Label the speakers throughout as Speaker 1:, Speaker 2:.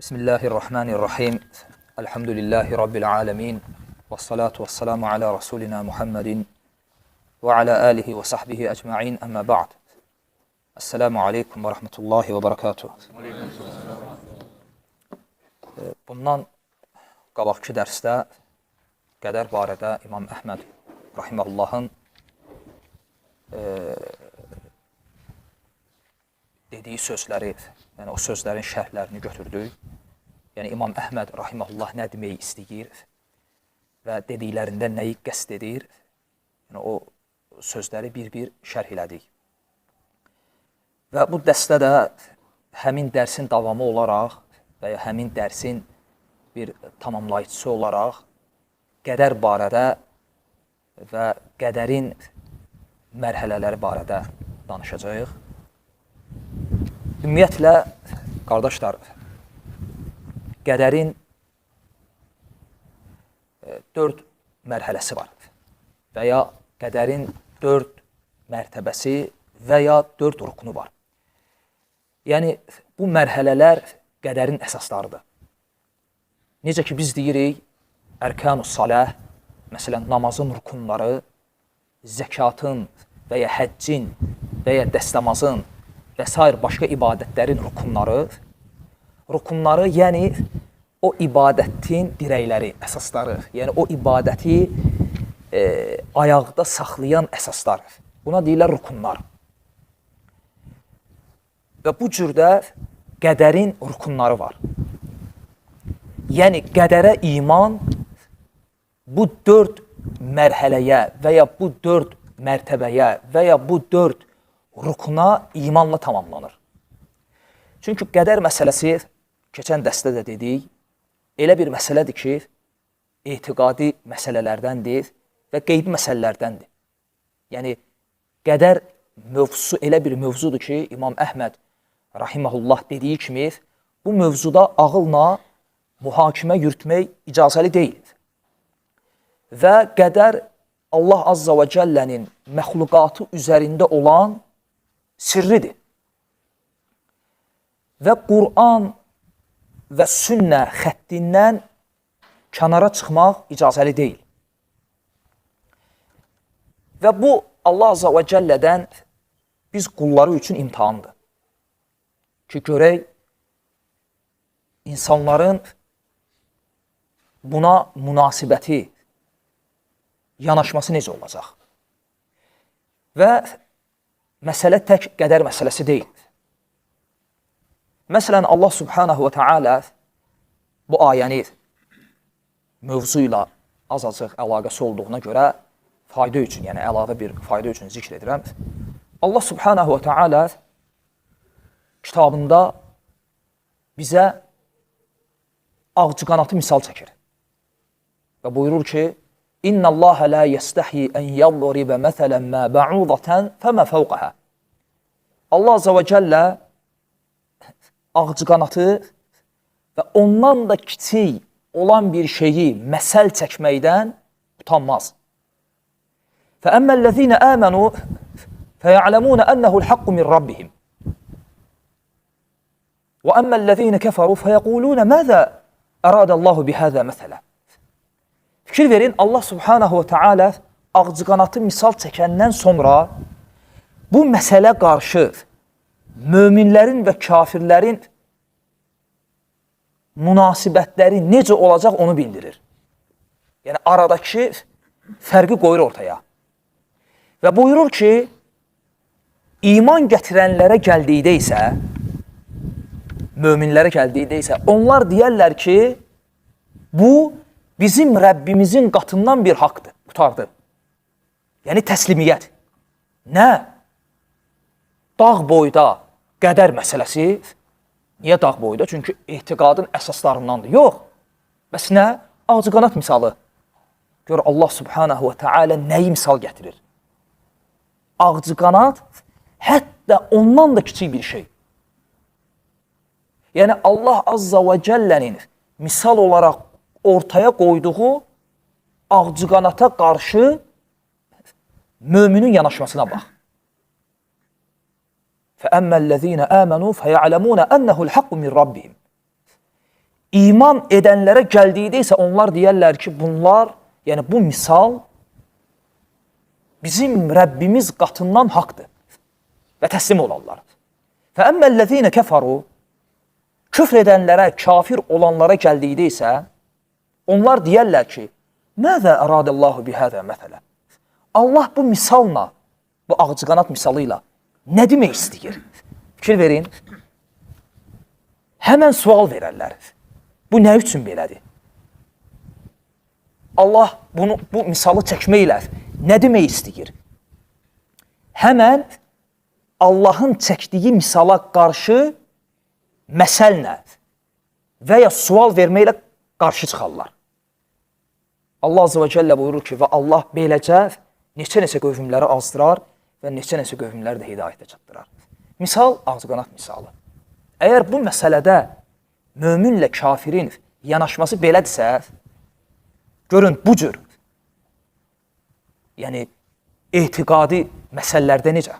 Speaker 1: Bismillahirrahmanirrahim. Elhamdülillahi Rabbil alemin. Və salatu və salamu ala Rasulina Muhammedin və ala alihi və sahbihi ecma'in. Əmmə ba'd. Esselamu aleykum və rahmetullahi və barakatuh. Bundan qabaqki dərsdə qədər barədə İmam Əhməd rahiməhullahın dediyi sözləri, yəni o sözlərin şərhlərini götürdük. Yəni İmam Əhməd rahimehullah nə demək istəyir və dediklərində nəyi qəsd edir? Yəni o sözləri bir-bir şərh elədik. Və bu dərsdə də həmin dərsin davamı olaraq və ya həmin dərsin bir tamamlayıcısı olaraq qədər barədə və qədərin mərhələləri barədə danışacağıq. Ümumiyyətlə, qardaşlar, qədərin 4 mərhələsi var və ya qədərin 4 mərtəbəsi və ya 4 rukunu var. Yəni, bu mərhələlər qədərin əsaslarıdır. Necə ki, biz deyirik, ərkan-ı saləh, məsələn, namazın rukunları, zəkatın və ya həccin və ya dəstəmazın və s. başqa ibadətlərin rukunları, yəni o ibadətin dirəkləri, əsasları, yəni o ibadəti ayaqda saxlayan əsaslar. Buna deyirlər rukunlar. Və bu cürdə qədərin rukunları var. Yəni qədərə iman bu 4 mərhələyə və ya bu 4 mərtəbəyə və ya bu 4 rukuna imanla tamamlanır. Çünki qədər məsələsi, keçən dərsdə də dedik, elə bir məsələdir ki, etiqadi məsələlərdəndir və qeybi məsələlərdəndir. Yəni, qədər mövzusu elə bir mövzudur ki, İmam Əhməd rahimehullah dediyi kimi, bu mövzuda ağılla mühakimə yürütmək icazəli deyil. Və qədər Allah Azza və Cəllənin məxluqatı üzərində olan sirridir. Və Qur'an və sünnə xəttindən kənara çıxmaq icazəli deyil. Və bu Allah Azza və Cəllədən biz qulları üçün imtihandır. Ki, görək, insanların buna münasibəti, yanaşması necə olacaq? Və məsələ tək qədər məsələsi deyil. Məsələn, Allah Subhanahu və Teala bu ayəni mövzu ilə az-azıq əlaqəsi olduğuna görə fayda üçün, yəni əlavə bir fayda üçün zikr edirəm. Allah Subhanahu və Teala kitabında bizə ağcıqanatı misal çəkir. Və buyurur ki, İnna Allaha la yestahyi en yadriba məsələn ma ba'udatan fama fawqaha. Allah Azza və Cəllə ağcıqanatı və ondan da kiçik olan bir şeyi məsəl çəkməkdən utanmaz. Fəəmmələzîne əmənu fəya'ləmûne ənnehu'l haqqu min rabbihim. Və əmmələzîne kəfəru fəyəqulûne məzə əradəllahu bihəzə məsələ. Fikir verin, Allah Subhanahu və Teala ağcıqanatı misal çəkəndən sonra bu məsələ qarşı möminlərin və kafirlərin münasibətləri necə olacaq onu bildirir. Yəni, aradakı fərqi qoyur ortaya. Və buyurur ki, iman gətirənlərə gəldikdə isə, möminlərə gəldikdə isə, onlar deyərlər ki, bu bizim Rəbbimizin qatından bir haqdır, qutardı. Yəni, təslimiyyət. Nə? Dağ boyda qədər məsələsi, niyə dağ boyda? Çünki etiqadın əsaslarındandır. Yox. Bəs nə? Ağcıqanat misalı. Gör, Allah Subhanahu və Teala nəyi misal gətirir? Ağcıqanat hətta ondan da kiçik bir şey. Yəni, Allah Azza və Cəllənin misal olaraq ortaya qoyduğu ağcıqanata qarşı müminin yanaşmasına bax. فَأَمَّا الَّذ۪ينَ آمَنُوا فَيَعْلَمُونَ أَنَّهُ الْحَقُّ مِنْ رَبِّهِمْ. İman edənlərə gəldikdə isə onlar deyərlər ki, bunlar, yəni bu misal bizim Rəbbimiz qatından haqdır və təslim olarlar. Fəəmməlləzinə kəfaru, küfr edənlərə, kafir olanlara gəldikdə isə onlar deyərlər ki, məzə əradəllahu bihəzə məsələ. Allah bu misalla, bu ağcıqanad misalı ilə nə demək istəyir? Fikir verin. Həmən sual verərlər. Bu nə üçün belədir? Allah bu misalı çəkməklə nə demək istəyir? Həmən Allahın çəkdiyi misala qarşı məsəllə və ya sual verməklə qarşı çıxarlar. Allah Azze və Cəllə buyurur ki, və Allah beləcə neçə qövmləri azdırar və neçə qövmləri də hidayətə çatdırar. Misal, ağcıqanad misalı. Əgər bu məsələdə möminlə kafirin yanaşması belədirsə, görün bu cür, yəni etiqadi məsələlərdə necə?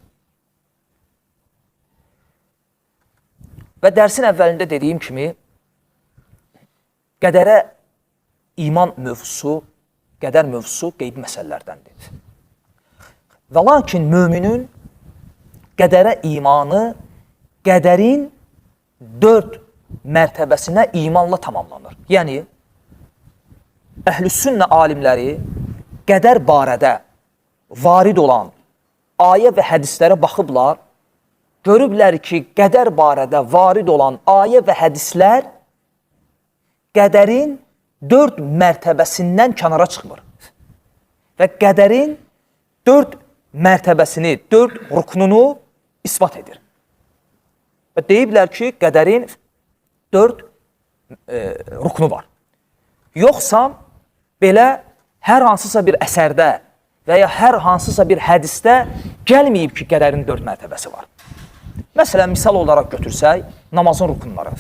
Speaker 1: Və dərsin əvvəlində dediyim kimi, qədərə iman mövzusu, qədər mövzusu qeybi məsələlərdəndir. Və lakin müminin qədərə imanı qədərin 4 mərtəbəsinə imanla tamamlanır. Yəni, əhlüsünnə alimləri qədər barədə varid olan ayə və hədislərə baxıblar, görüblər ki, qədər barədə varid olan ayə və hədislər qədərin 4 mərtəbəsindən kənara çıxmır. Və qədərin 4 mərtəbəsini, 4 ruknunu isbat edir. Və deyiblər ki, qədərin 4 ruknu var. Yoxsa belə hər hansısa bir əsərdə və ya hər hansısa bir hədisdə gəlməyib ki, qədərin 4 mərtəbəsi var. Məsələn, misal olaraq götürsək, namazın rukunları.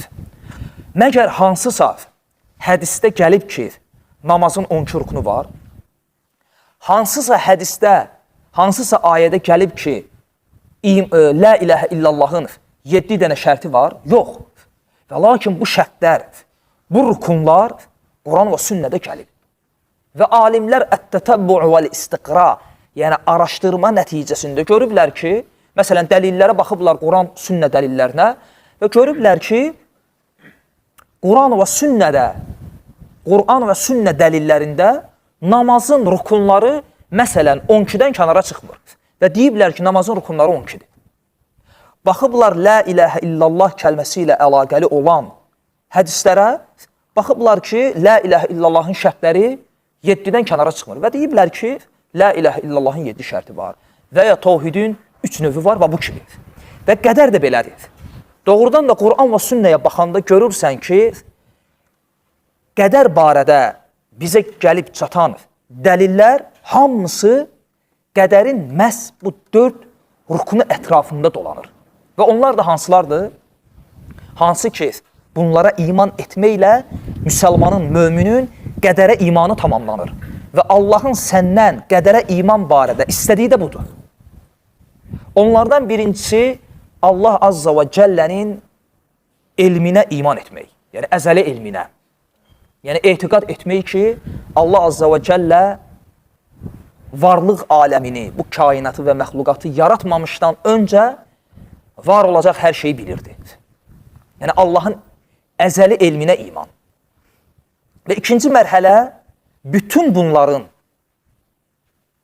Speaker 1: Məgər hansısa hədisdə gəlib ki, namazın 12 rukunu var, hansısa hədisdə, hansısa ayədə gəlib ki, la iləhə illallahın 7 dənə şərti var, yox. Və lakin bu şərtlər, bu rukunlar Quran və sünnədə gəlib. Və alimlər ət-tətəbbu vəl-istiqra, yəni araşdırma nəticəsində görüblər ki, məsələn, dəlillərə baxıblar Quran, sünnə dəlillərinə və görüblər ki, Quran və sünnə dəlillərində namazın rukunları məsələn 12-dən kənara çıxmır. Və deyiblər ki, namazın rukunları 12-dir. Baxıblar la iləhə illallah kəlməsi ilə əlaqəli olan hədislərə, baxıblar ki, la iləhə illallahın şərtləri 7-dən kənara çıxmır. Və deyiblər ki, la iləhə illallahın 7 şərti var. Və ya tevhidin 3 növü var və bu kimi. Və qədər də belədir. Doğrudan da Quran və sünnəyə baxanda görürsən ki, qədər barədə bizə gəlib çatan dəlillər hamısı qədərin məhz bu 4 rukunu ətrafında dolanır. Və onlar da hansılardır? Hansı ki, bunlara iman etməklə müsəlmanın, möminin qədərə imanı tamamlanır. Və Allahın səndən qədərə iman barədə istədiyi də budur. Onlardan birincisi Allah Azza və Cəllənin elminə iman etmək. Yəni əzəli elminə. Yəni etiqad etmək ki, Allah Azza və Cəllə varlıq aləmini, bu kainatı və məxluqatı yaratmamışdan öncə var olacaq hər şeyi bilirdi. Yəni Allahın əzəli elminə iman. Və ikinci mərhələ bütün bunların,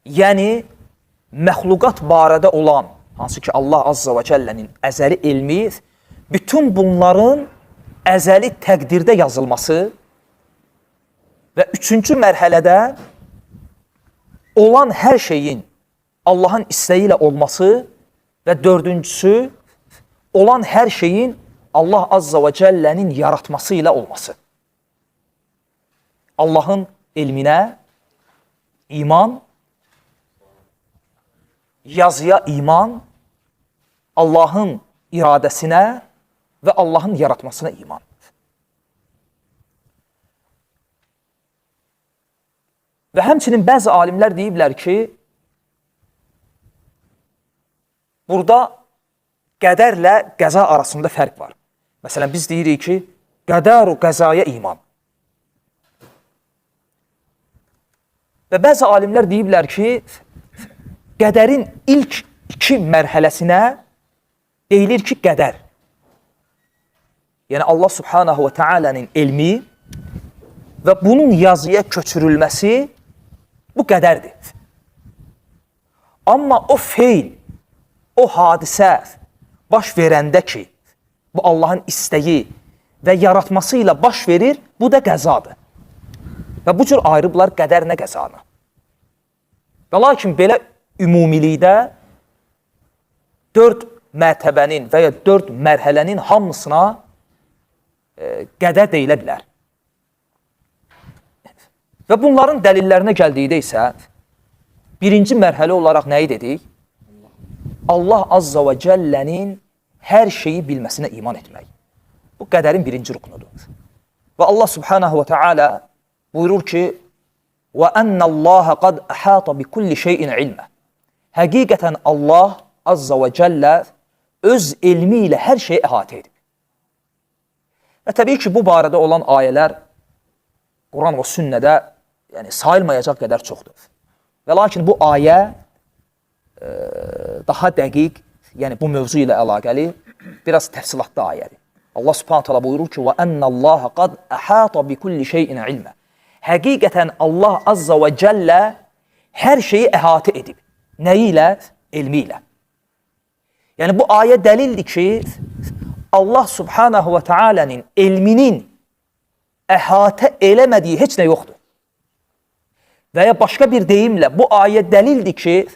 Speaker 1: yəni məxluqat barədə olan, hansı ki Allah Azza və Cəllənin əzəli elmi, bütün bunların əzəli təqdirdə yazılması və üçüncü mərhələdə olan hər şeyin Allahın istəyi ilə olması və dördüncüsü olan hər şeyin Allah Azza və Cəllənin yaratması ilə olması. Allahın elminə iman, yazıya iman, Allahın iradəsinə və Allahın yaratmasına iman. Və həmçinin bəzi alimlər deyiblər ki, burada qədərlə qəza arasında fərq var. Məsələn, biz deyirik ki, Qədəru qəzaya iman. Və bəzi alimlər deyiblər ki, qədərin ilk 2 mərhələsinə deyilir ki, qədər. Yəni Allah Subhanahu və Teala'nın elmi və bunun yazıya köçürülməsi bu qədərdir. Amma o feil, o hadisə baş verəndə ki, bu Allahın istəyi və yaratması ilə baş verir, bu da qəzadır. Və bu cür ayrıblar qədər nə qəzanı. Və lakin belə ümumilikdə 4 mərtəbənin və ya 4 mərhələnin hamısına qədər deyilə bilər. Və bunların dəlillərinə gəldikdə isə birinci mərhələ olaraq nəyi dedik? Allah Azza və Cəllənin hər şeyi bilməsinə iman etmək. Bu qədərin birinci ruknudur. Və Allah Subhanahu və Teala buyurur ki, وَأَنَّ اللّٰهَ قَدْ أَحَاطَ بِكُلِّ شَيْءٍ عِلْمًا. Həqiqətən Allah Azza və Cəllə öz elmi ilə hər şeyi əhatə edib. Və təbii ki, bu barədə olan ayələr Quran və sünnədə sayılmayacaq qədər çoxdur. Və lakin bu ayə daha dəqiq, yəni bu mövzu ilə əlaqəli biraz təfsilatlı ayədir. Allah Subhanahu taala buyurur ki, وَأَنَّ اللّٰهَ قَدْ أَحَاطَ بِكُلِّ شَيْءٍ عِلْمًا. Həqiqətən Allah Azza və Cəllə hər şeyi əhatə edib. Nəyi ilə? Elmi ilə. Yəni bu ayə dəlildir ki, Allah Subhanahu və Teala'nın elminin əhatə eləmədiyi heç nə yoxdur. Və ya başqa bir deyimlə bu ayə dəlildir ki,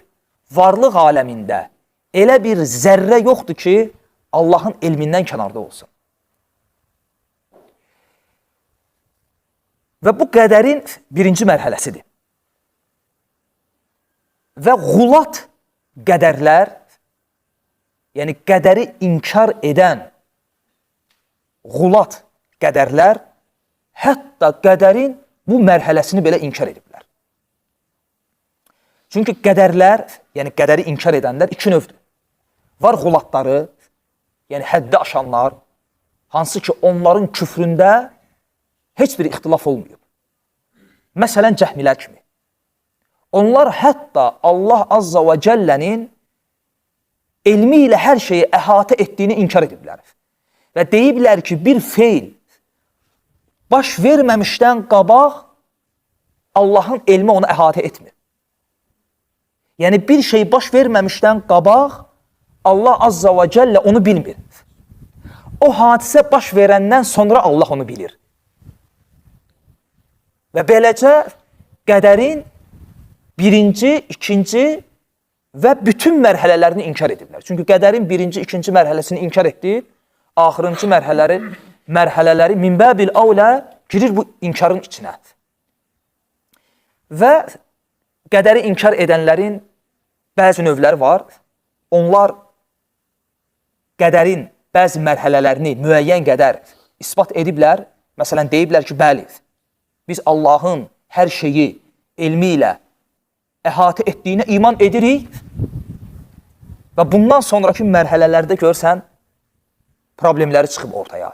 Speaker 1: varlıq aləmində elə bir zərrə yoxdur ki, Allahın elmindən kənarda olsun. Və bu qədərin birinci mərhələsidir. Vəğulat qədərlər, yəni qədəri inkar edənğulat qədərlər, hətta qədərin bu mərhələsini belə inkar ediblər. Çünki qədərlər, yəni qədəri inkar edənlər 2 növdür. Varğulatları, yəni həddi aşanlar, hansı ki onların küfründə heç bir ixtilaf olmayıb. Məsələn, cəhmilər kimi. Onlar hətta Allah Azza və Cəllənin elmi ilə hər şeyi əhatə etdiyini inkar ediblər. Və deyiblər ki, bir feil baş verməmişdən qabaq Allahın elmi onu əhatə etmir. Yəni bir şey baş verməmişdən qabaq Allah Azza və Cəllə onu bilmir. O hadisə baş verəndən sonra Allah onu bilir. Və beləcə qədərin birinci, ikinci və bütün mərhələlərini inkar ediblər. Çünki qədərin birinci, ikinci mərhələsini inkar etdi, axırıncı mərhələləri minbəbil avlə girir bu inkarın içinə. Və qədəri inkar edənlərin bəzi növləri var. Onlar qədərin bəzi mərhələlərini müəyyən qədər isbat ediblər. Məsələn, deyiblər ki, bəli, biz Allahın hər şeyi elmi ilə əhatə etdiyinə iman edirik və bundan sonraki mərhələlərdə görsən, problemləri çıxıb ortaya.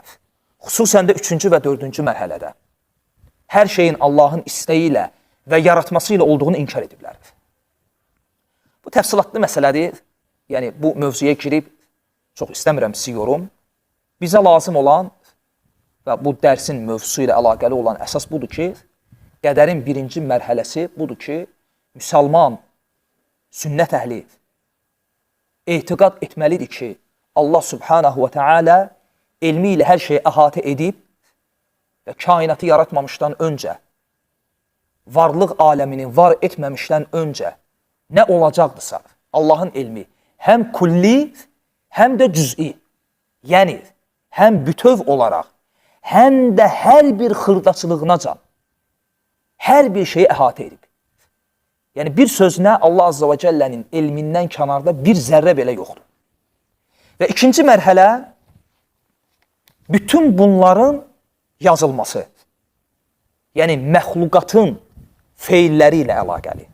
Speaker 1: Xüsusən də 3-cü və 4-cü mərhələdə. Hər şeyin Allahın istəyi ilə və yaratması ilə olduğunu inkar ediblər. Bu təfsilatlı məsələdir. Yəni, bu mövzuya girib, çox istəmirəm sizi yorum. Bizə lazım olan və bu dərsin mövzusu ilə əlaqəli olan əsas budur ki, qədərin birinci mərhələsi budur ki, müsəlman, sünnət əhli etiqad etməlidir ki, Allah Subhanahu və Teala elmi ilə hər şeyi əhatə edib və kainatı yaratmamışdan öncə, varlıq aləmini var etməmişdən öncə nə olacaqdırsa, Allahın elmi həm kulli, həm də cüz'i, yəni həm bütöv olaraq, həm də hər bir xırdaçılığınacan hər bir şeyi əhatə edib. Yəni bir sözünə Allah Azza və Cəllənin elmindən kənarda bir zərrə belə yoxdur. Və ikinci mərhələ bütün bunların yazılması. Yəni məxluqatın feilləri ilə əlaqəli,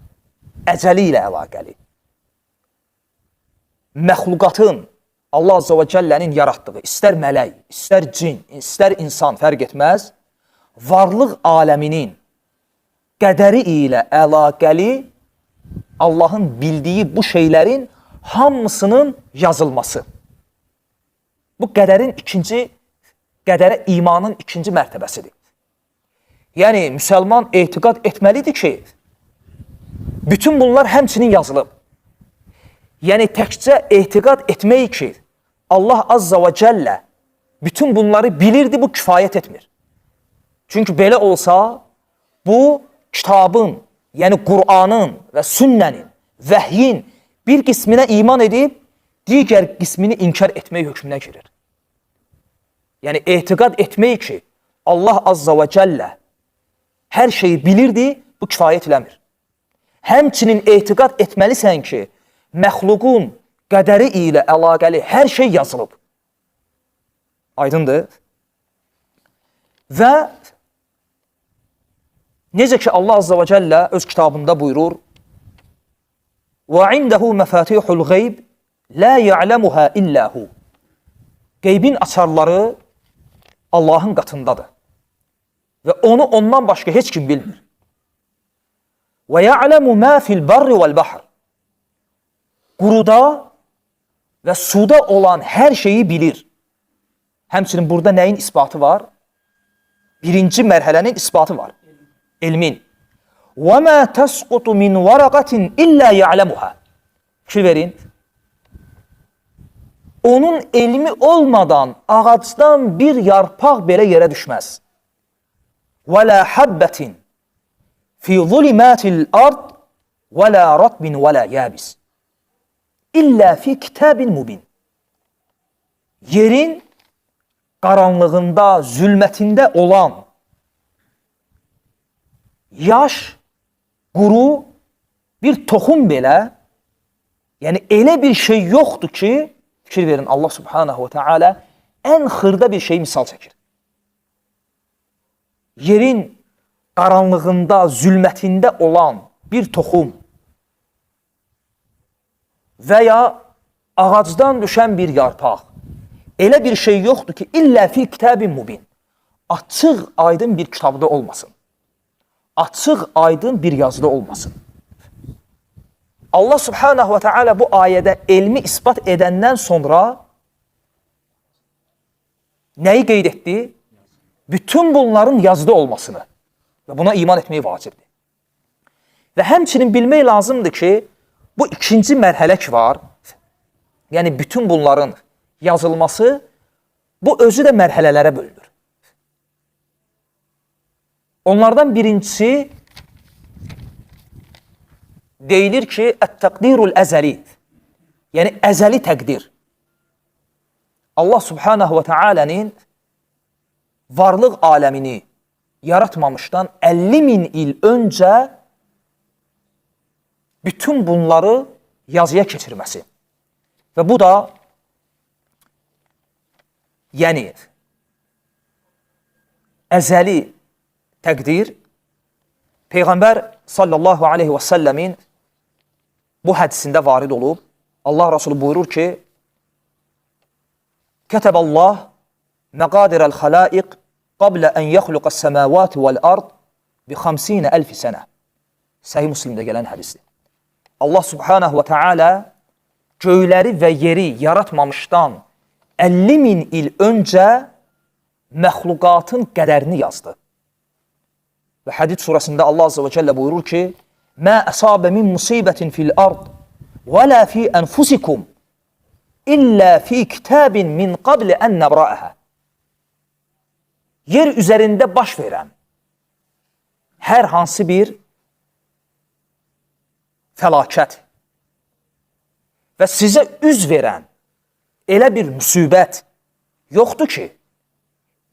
Speaker 1: əcəli ilə əlaqəli. Məxluqatın Allah Azza və Cəllənin yaratdığı, istər mələk, istər cin, istər insan fərq etməz, varlıq aləminin qədəri ilə əlaqəli Allahın bildiyi bu şeylərin hamısının yazılması. Bu qədərə imanın ikinci mərtəbəsidir. Yəni, müsəlman etiqad etməlidir ki, bütün bunlar həmçinin yazılıb. Yəni, təkcə etiqad etmək ki, Allah Azza və Cəllə bütün bunları bilirdi, bu kifayət etmir. Çünki belə olsa, bu kitabın, yəni Qur'anın və sünnənin, vəhyin bir qisminə iman edib, digər qismini inkar etmək hökmünə girir. Yəni, etiqad etmək ki, Allah Azza və Cəllə hər şeyi bilirdi, bu kifayət eləmir. Həmçinin etiqad etməlisən ki, məxluqun qədəri ilə əlaqəli hər şey yazılıb. Aydındır? Və necə ki, Allah Azza və Cəllə öz kitabında buyurur, وَعِنْدَهُ مَفَاتِحُ الْغَيْبِ لَا يَعْلَمُهَا إِلَّا هُ. Qeybin açarları Allahın qatındadır. Və onu ondan başqa heç kim bilmir. وَيَعْلَمُ مَا فِي الْبَرِّ وَالْبَحْرِ. Quruda və suda olan hər şeyi bilir. Həmçinin burada nəyin isbatı var? Birinci mərhələnin isbatı var. Elmin. وَمَا تَسْقُطُ مِنْ وَرَقَةٍ إِلَّا يَعْلَمُهَا. Fikir verin. Onun elmi olmadan ağacdan bir yarpaq belə yerə düşməz. وَلَا حَبَّةٍ فِي ظُلِمَاتِ الْأَرْضِ وَلَا رَطْبٍ وَلَا يَابِسٍ İllə fi kitabin mubin. Yerin qaranlığında, zülmətində olan yaş, quru bir toxum belə, yəni elə bir şey yoxdur ki, fikir verin, Allah Subhanahu və Teala ən xırda bir şey misal çəkir. Yerin qaranlığında, zülmətində olan bir toxum və ya ağacdan düşən bir yarpaq. Elə bir şey yoxdur ki, illə fi kitabin mubin. Açıq, aydın bir kitabda olmasın. Açıq, aydın bir yazıda olmasın. Allah Subhanahu və Teala bu ayədə elmi isbat edəndən sonra nəyi qeyd etdi? Bütün bunların yazıda olmasını və buna iman etmək vacibdir. Və həmçinin bilmək lazımdır ki, bu ikinci mərhələ ki var, yəni bütün bunların yazılması, bu özü də mərhələlərə bölünür. Onlardan birincisi deyilir ki, ət-təqdirul əzəli, yəni əzəli təqdir. Allah Subhanahu və Teala'nın varlıq aləmini yaratmamışdan 50.000 il öncə bütün bunları yazıya keçirməsi. Və bu da yəni əzəli təqdir Peyğəmbər sallallahu aleyhi və səlləmin bu hədisində varid olub. Allah Rasulü buyurur ki, Kətəbəllah məqadirəl xəlaiq qablə ən yəxluqəs səməvati vəl-ard bi 50.000 sənə. Səhih Müslimdə gələn hədisdir. Allah Subhanahu və Teala göyləri və yeri yaratmamışdan 50.000 il öncə məxluqatın qədərini yazdı. Və Hədid surəsində Allah Azze və Cəllə buyurur ki, Mə əsabə min musibətin fil ard və lə fi ənfusikum illə fi kitabin min qabli ən nəbrəəhə. Yer üzərində baş verən hər hansı bir fəlakət və sizə üz verən elə bir müsibət yoxdur ki,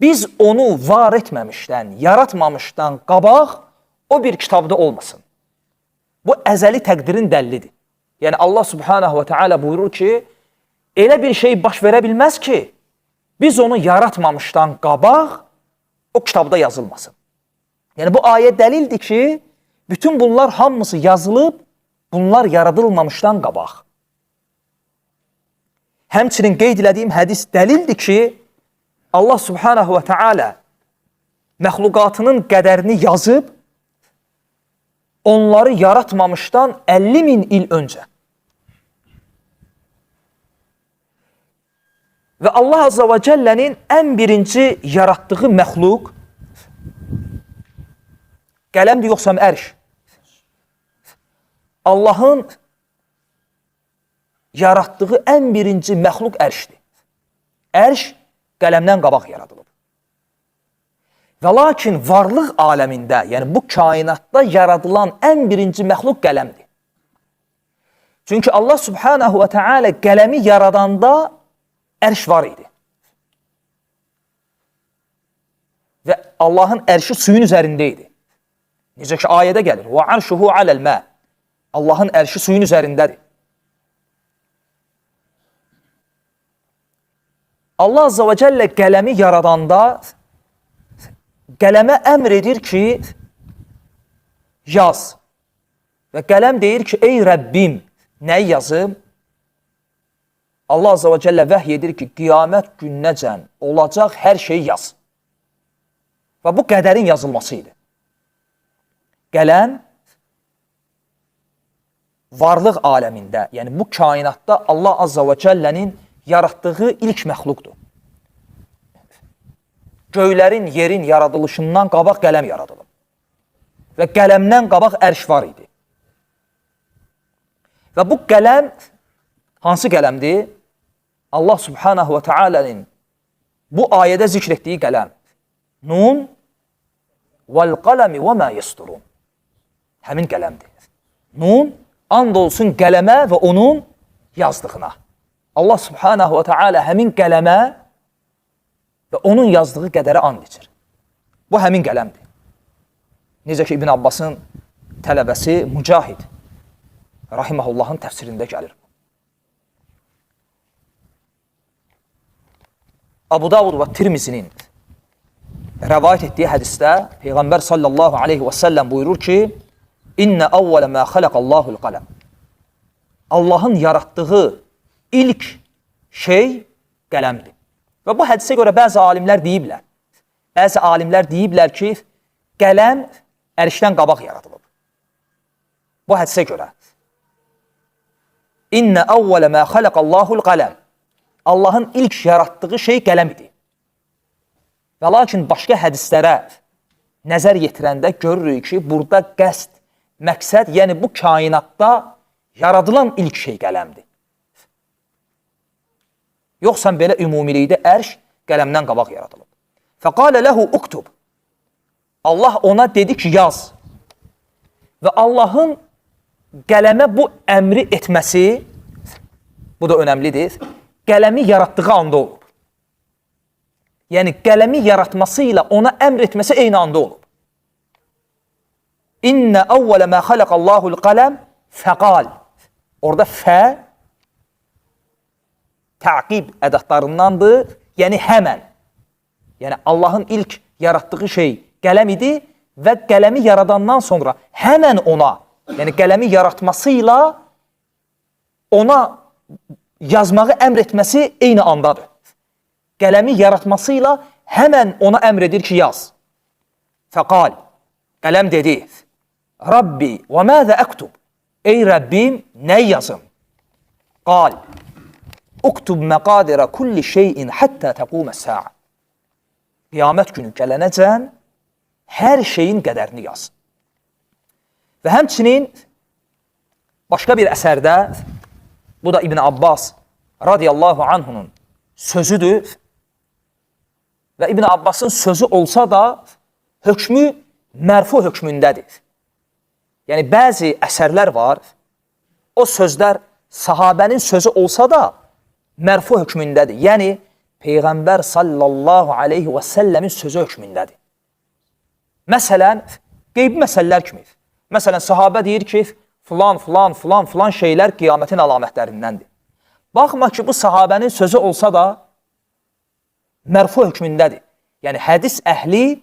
Speaker 1: biz onu var etməmişdən, yaratmamışdan qabaq o bir kitabda olmasın. Bu əzəli təqdirin dəllidir. Yəni Allah Subhanahu və Teala buyurur ki, elə bir şey baş verə bilməz ki, biz onu yaratmamışdan qabaq o kitabda yazılmasın. Yəni bu ayə dəlildir ki, bütün bunlar hamısı yazılıb, bunlar yaradılmamışdan qabaq. Həmçinin qeyd elədiyim hədis dəlildir ki, Allah subhanahu və teala məxluqatının qədərini yazıb, onları yaratmamışdan 50.000 il öncə. Və Allah Azza və Cəllənin ən birinci yaratdığı məxluq qələmdir yoxsa ərş? Allahın yaratdığı ən birinci məxluq ərşdir. Ərş qələmdən qabaq yaradılıb. Və lakin varlıq aləmində, yəni bu kainatda yaradılan ən birinci məxluq qələmdir. Çünki Allah subhanahu və teala qələmi yaradanda ərş var idi. Və Allahın ərşi suyun üzərində idi. Necə ki ayədə gəlir. Və arşuhu aləl mə. Allahın ərşi suyun üzərindədir. Allah Azza və Cəllə qələmi yaradanda qələmə əmr edir ki, yaz. Və qələm deyir ki, ey Rəbbim, nəyi yazım? Allah Azza və Cəllə vəhy edir ki, qiyamət gününəcən olacaq hər şeyi yaz. Və bu qədərin yazılması idi. Qələm varlıq aləmində, yəni bu kainatda Allah Azza və Cəllənin yaratdığı ilk məxluqdur. Göylərin, yerin yaradılışından qabaq qələm yaradılıb. Və qələmdən qabaq ərş var idi. Və bu qələm hansı qələmdir? Allah subhanahu və teala'nın bu ayədə zikr etdiyi qələm. Nun vəl qələmi və mə yəsturun. Həmin qələmdir. Nun, and olsun qələmə və onun yazdığına. Allah subhanahu və teala həmin qələmə və onun yazdığı qədərə and içir. Bu həmin qələmdir. Necə ki İbn Abbasın tələbəsi Mücahid rahiməhullahın təfsirində gəlir. Abu Davud və Tirmizinin rəvayət etdiyi hədisdə Peyğəmbər sallallahu aleyhi və səlləm buyurur ki, İnnə əvvələ mə xələqəllahul qələm. Allahın yaratdığı ilk şey qələmdir. Və bu hədisə görə bəzi alimlər deyiblər ki, qələm ərşdən qabaq yaradılıb. Bu hədisə görə. İnnə əvvələ mə xələqəllahul qələm. Allahın ilk yaratdığı şey qələm idi. Və lakin başqa hədislərə nəzər yetirəndə görürük ki, burada qəsd, məqsəd, yəni bu kainatda yaradılan ilk şey qələmdir. Yoxsa belə ümumilikdə ərş qələmdən qabaq yaradılıb. Fəqalə ləhu uktub. Allah ona dedi ki, yaz. Və Allahın qələmə bu əmri etməsi, bu da önəmlidir, qələmi yaratdığı anda olub. Yəni qələmi yaratması ilə ona əmr etməsi eyni anda olub. İnnə əvvələ mə xələqəllahul qələm fəqal. Orada fə təqib ədatlarındandır, yəni həmən. Yəni Allahın ilk yaratdığı şey qələm idi və qələmi yaradandan sonra həmən ona, yəni qələmi yaratmasıyla ona yazmağı əmr etməsi eyni andadır. Qələmi yaratmasıyla həmən ona əmr edir ki, yaz. Fəqal, qələm dedi, Rabbi və məzə əktub. Ey Rəbbim, nə yazım? Qal, uktub məqadirə kulli şeyin həttə təqumə sə'a. Qiyamət günü gələnəcən hər şeyin qədərini yaz. Və həmçinin başqa bir əsərdə, bu da İbn Abbas radiyallahu anhunun sözüdür və İbn Abbasın sözü olsa da hökmü mərfu hökmündədir. Yəni bəzi əsərlər var, o sözlər sahabənin sözü olsa da mərfu hökmündədir. Yəni Peyğəmbər sallallahu aleyhi və səlləmin sözü hökmündədir. Məsələn, qeybi məsələlər kimi. Məsələn, sahabə deyir ki, filan şeylər qiyamətin əlamətlərindəndir. Baxma ki, bu sahabənin sözü olsa da mərfu hökmündədir. Yəni hədis əhli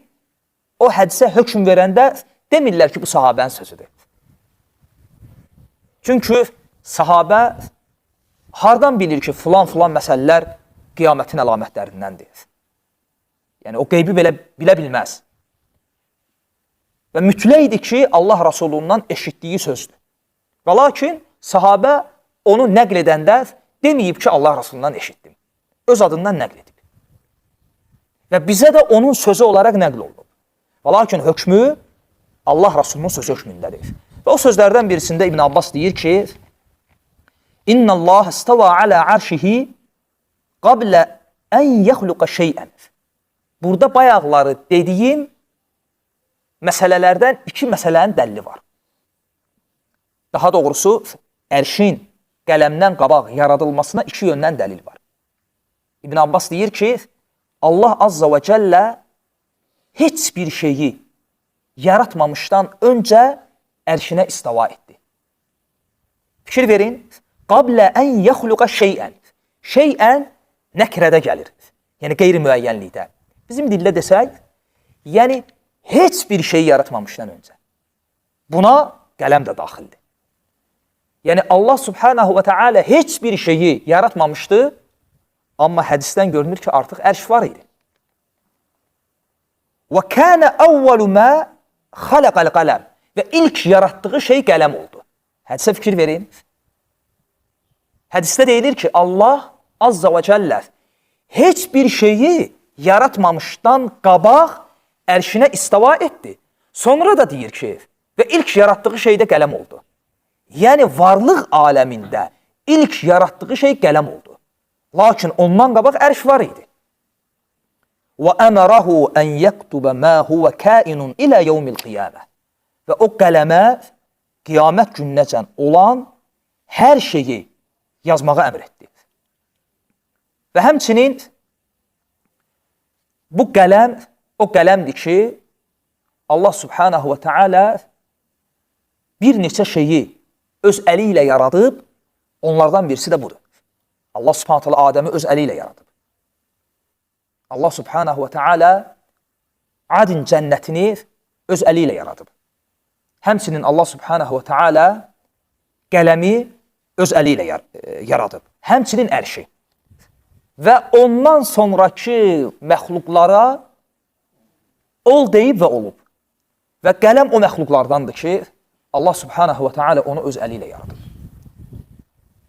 Speaker 1: o hədisə hökm verəndə demirlər ki, bu sahabənin sözüdür. Çünki sahabə hardan bilir ki, filan məsələlər qiyamətin əlamətlərindəndir? Yəni, o qeybi belə bilə bilməz. Və mütləqdir ki, Allah Rasulundan eşitdiyi sözdür. Və lakin, sahabə onu nəql edəndə deməyib ki, Allah Rasulundan eşitdim. Öz adından nəql edib. Və bizə də onun sözü olaraq nəql olunub. Və lakin hökmü Allah Rasulunun sözü hökmündədir. Və o sözlərdən birisində İbn Abbas deyir ki, İnna Allah istava ala arşihi qablə ən yəxluqa şeyən. Burada bayaqları dediyim məsələlərdən iki məsələnin dəlili var. Daha doğrusu, ərşin qələmdən qabaq yaradılmasına iki yöndən dəlil var. İbn Abbas deyir ki, Allah Azza və Cəllə heç bir şeyi yaratmamışdan öncə ərşinə istava etdi. Fikir verin, qablə ən yəxluqa şeyən. Şeyən nəkrədə gəlir. Yəni, qeyri-müəyyənlikdə. Bizim dildə desək, yəni, heç bir şeyi yaratmamışdan öncə. Buna qələm də daxildir. Yəni, Allah Subhanahu və Teala heç bir şeyi yaratmamışdı, amma hədisdən görünür ki, artıq ərş var idi. Və kənə əvvəlu mə xaləqəl qələm. Və ilk yaratdığı şey qələm oldu. Hədisə fikir verin. Hədisdə deyilir ki, Allah Azza və Cəllə heç bir şeyi yaratmamışdan qabaq ərşinə istava etdi. Sonra da deyir ki, və ilk yaratdığı şey də qələm oldu. Yəni, varlıq aləmində ilk yaratdığı şey qələm oldu. Lakin ondan qabaq ərş var idi. Və əmərəhu ən yəktubə mə huvə kainun ilə yevmil qiyamə. Və o qələmə qiyamət gününəcən olan hər şeyi yazmağa əmr etdi. Və həmçinin bu qələm o qələmdir ki, Allah Subhanahu və Teala bir neçə şeyi öz əli ilə yaradıb, onlardan birisi də budur. Allah Subhanahu Teala Adəmi öz əli ilə yaradıb. Allah Subhanahu və Teala Adin cənnətini öz əli ilə yaradıb. Həmçinin Allah Subhanahu və Teala qələmi öz əli ilə yaradıb. Həmçinin ərşi. Və ondan sonraki məxluqlara ol deyib və olub. Və qələm o məxluqlardandır ki, Allah Subhanahu və Teala onu öz əli ilə yaradıb.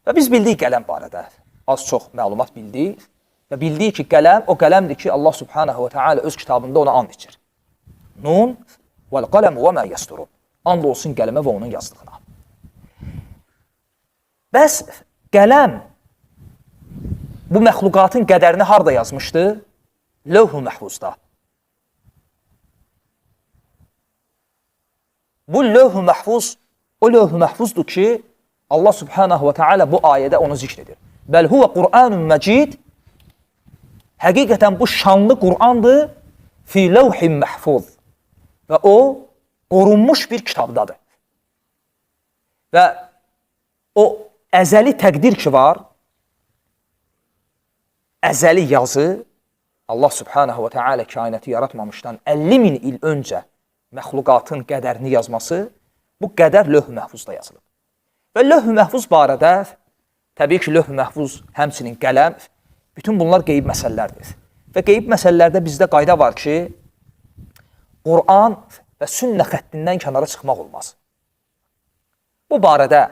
Speaker 1: Və biz bildik qələm barədə. Az çox məlumat bildik. Və bildik ki, qələm o qələmdir ki, Allah Subhanahu və Teala öz kitabında ona and içir. Nun vəl qələmu və mə yəsturun. And olsun qələmə və onun yazdığına. Bəs qələm bu məxluqatın qədərini harada yazmışdı? Lövh-ü məhfuzda. Bu lövh-ü məhfuz, o lövh-ü məhfuzdur ki, Allah Subhanahu və Teala bu ayədə onu zikr edir. Bəl huvə Qur'anun məcid. Həqiqətən bu şanlı Qur'andır. Fi lövh-i məhfuz. Və o, qorunmuş bir kitabdadır. Və o əzəli təqdir ki var, əzəli yazı, Allah Subhanahu və Teala kainatı yaratmamışdan 50 min il öncə məxluqatın qədərini yazması, bu qədər lövh-ü məhfuzda yazılıb. Və lövh-ü məhfuz barədə, təbii ki, lövh-ü məhfuz, həmçinin qələm, bütün bunlar qeyb məsələlərdir. Və qeyb məsələlərdə bizdə qayda var ki, Qur'an və sünnə xəttindən kənara çıxmaq olmaz. Bu barədə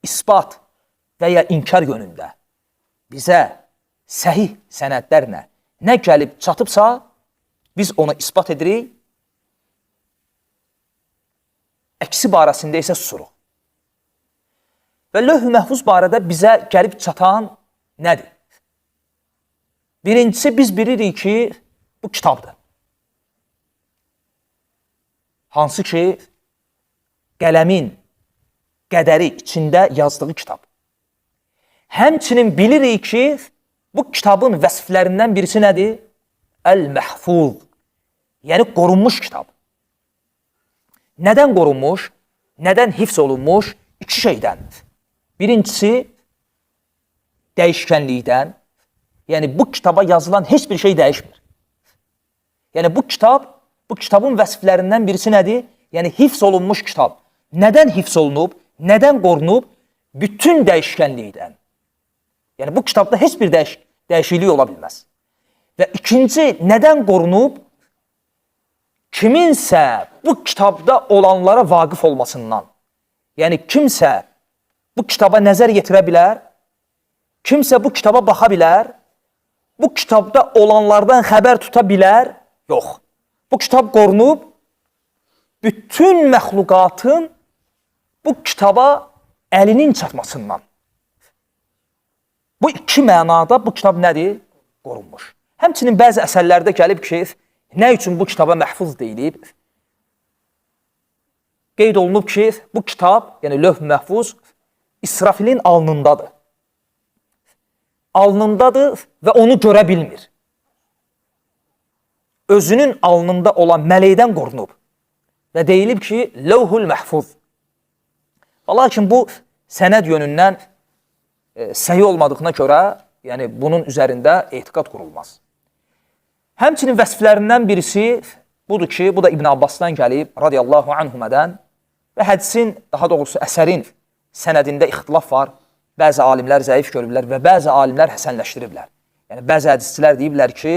Speaker 1: isbat və ya inkar yönündə bizə səhih sənədlərlə nə gəlib çatıbsa, biz ona isbat edirik, əksi barəsində isə susuruq. Və lövh-ü məhfuz barədə bizə gəlib çatan nədir? Birincisi, biz bilirik ki, bu kitabdır. Hansı ki, qələmin qədəri içində yazdığı kitab. Həmçinin bilirik ki, bu kitabın vəsiflərindən birisi nədir? Əl-Məhfuz, yəni qorunmuş kitab. Nədən qorunmuş? Nədən hifz olunmuş? İki şeydəndir. Birincisi, dəyişkənlikdən, yəni bu kitaba yazılan heç bir şey dəyişmir. Yəni bu kitabın vəsiflərindən birisi nədir? Yəni hifz olunmuş kitab. Nədən hifz olunub? Nədən qorunub? Bütün dəyişkənlikdən. Yəni bu kitabda heç bir dəyişiklik ola bilməz. Və ikinci, nədən qorunub? Kiminsə bu kitabda olanlara vaqif olmasından. Yəni kimsə bu kitaba nəzər yetirə bilər, kimsə bu kitaba baxa bilər, bu kitabda olanlardan xəbər tuta bilər, yox. Bu kitab qorunub, bütün məxluqatın bu kitaba əlinin çatmasından. Bu iki mənada bu kitab nədir? Qorunmuş. Həmçinin bəzi əsərlərdə gəlib ki, nə üçün bu kitaba məhfuz deyilib? Qeyd olunub ki, bu kitab, yəni lövh məhfuz, İsrafilin alnındadır. Alnındadır və onu görə bilmir. Özünün alnında olan mələkdən qorunub. Və deyilib ki, lövhul məhfuz. Lakin bu sənəd yönündən səhi olmadığına görə, yəni bunun üzərində etiqad qurulmaz. Həmçinin vəsiflərindən birisi budur ki, bu da İbn Abbasdan gəlib, radiyallahu anhumədən və hədisin, daha doğrusu əsərin sənədində ixtilaf var. Bəzi alimlər zəif görürlər və bəzi alimlər həsənləşdiriblər. Yəni, bəzi hədisçilər deyiblər ki,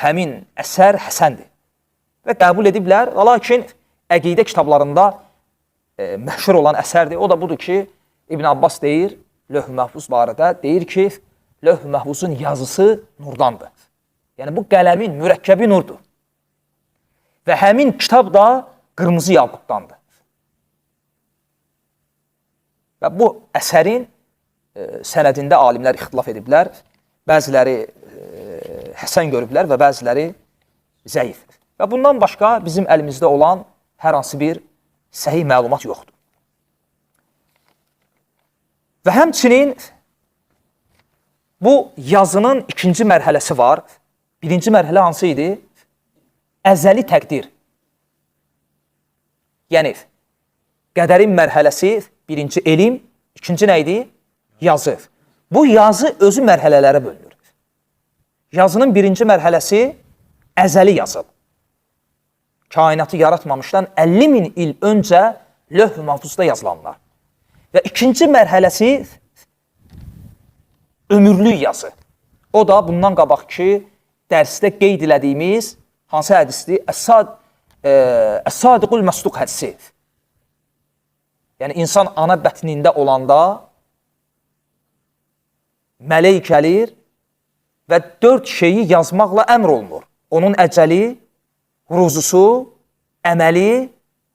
Speaker 1: həmin əsər həsəndir və qəbul ediblər. Lakin əqidə kitablarında məşhur olan əsərdir. O da budur ki, İbn Abbas deyir, lövh-i məhfuz barədə, deyir ki, lövh-i məhfuzun yazısı nurdandır. Yəni, bu qələmin mürəkkəbi nurdur. Və həmin kitab da qırmızı yaqutdandır. Və bu əsərin sənədində alimlər ixtilaf ediblər. Bəziləri həsən görüblər və bəziləri zəif. Və bundan başqa bizim əlimizdə olan hər hansı bir səhih məlumat yoxdur. Və həmçinin bu yazının ikinci mərhələsi var. Birinci mərhələ hansı idi? Əzəli təqdir. Yəni, qədərin mərhələsi birinci elm, ikinci nə idi? Yazı. Bu yazı özü mərhələlərə bölünür. Yazının birinci mərhələsi əzəli yazı. Kainatı yaratmamışdan 50.000 il öncə lövh-i məhfuzda yazılanlar. Və ikinci mərhələsi ömürlük yazı. O da bundan qabaq ki, dərsdə qeyd elədiyimiz hansı hədisdir? Əs-Sadiqul Məsduq hədisi. Yəni, insan ana bətnində olanda mələk gəlir və 4 şeyi yazmaqla əmr olunur. Onun əcəli, ruzusu, əməli,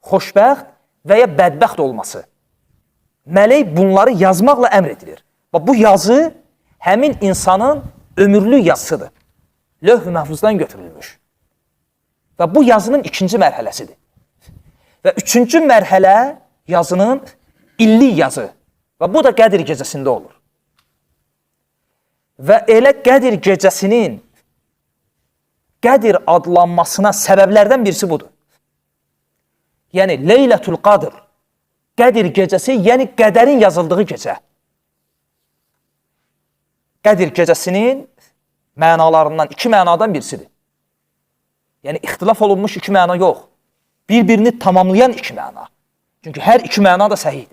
Speaker 1: xoşbəxt və ya bədbəxt olması. Mələk bunları yazmaqla əmr edilir. Və bu yazı həmin insanın ömürlük yazısıdır. Lövh-i məhfuzdan götürülmüş. Və bu yazının ikinci mərhələsidir. Və üçüncü mərhələ yazının illik yazı. Və bu da Qədir gecəsində olur. Və elə Qədir gecəsinin Qədir adlanmasına səbəblərdən birisi budur. Yəni, Leylətul Qadr, Qədir gecəsi, yəni qədərin yazıldığı gecə. Qədir gecəsinin mənalarından, iki mənadan birisidir. Yəni, ixtilaf olunmuş iki məna yox. Bir-birini tamamlayan iki məna. Çünki hər iki məna da səhihdir.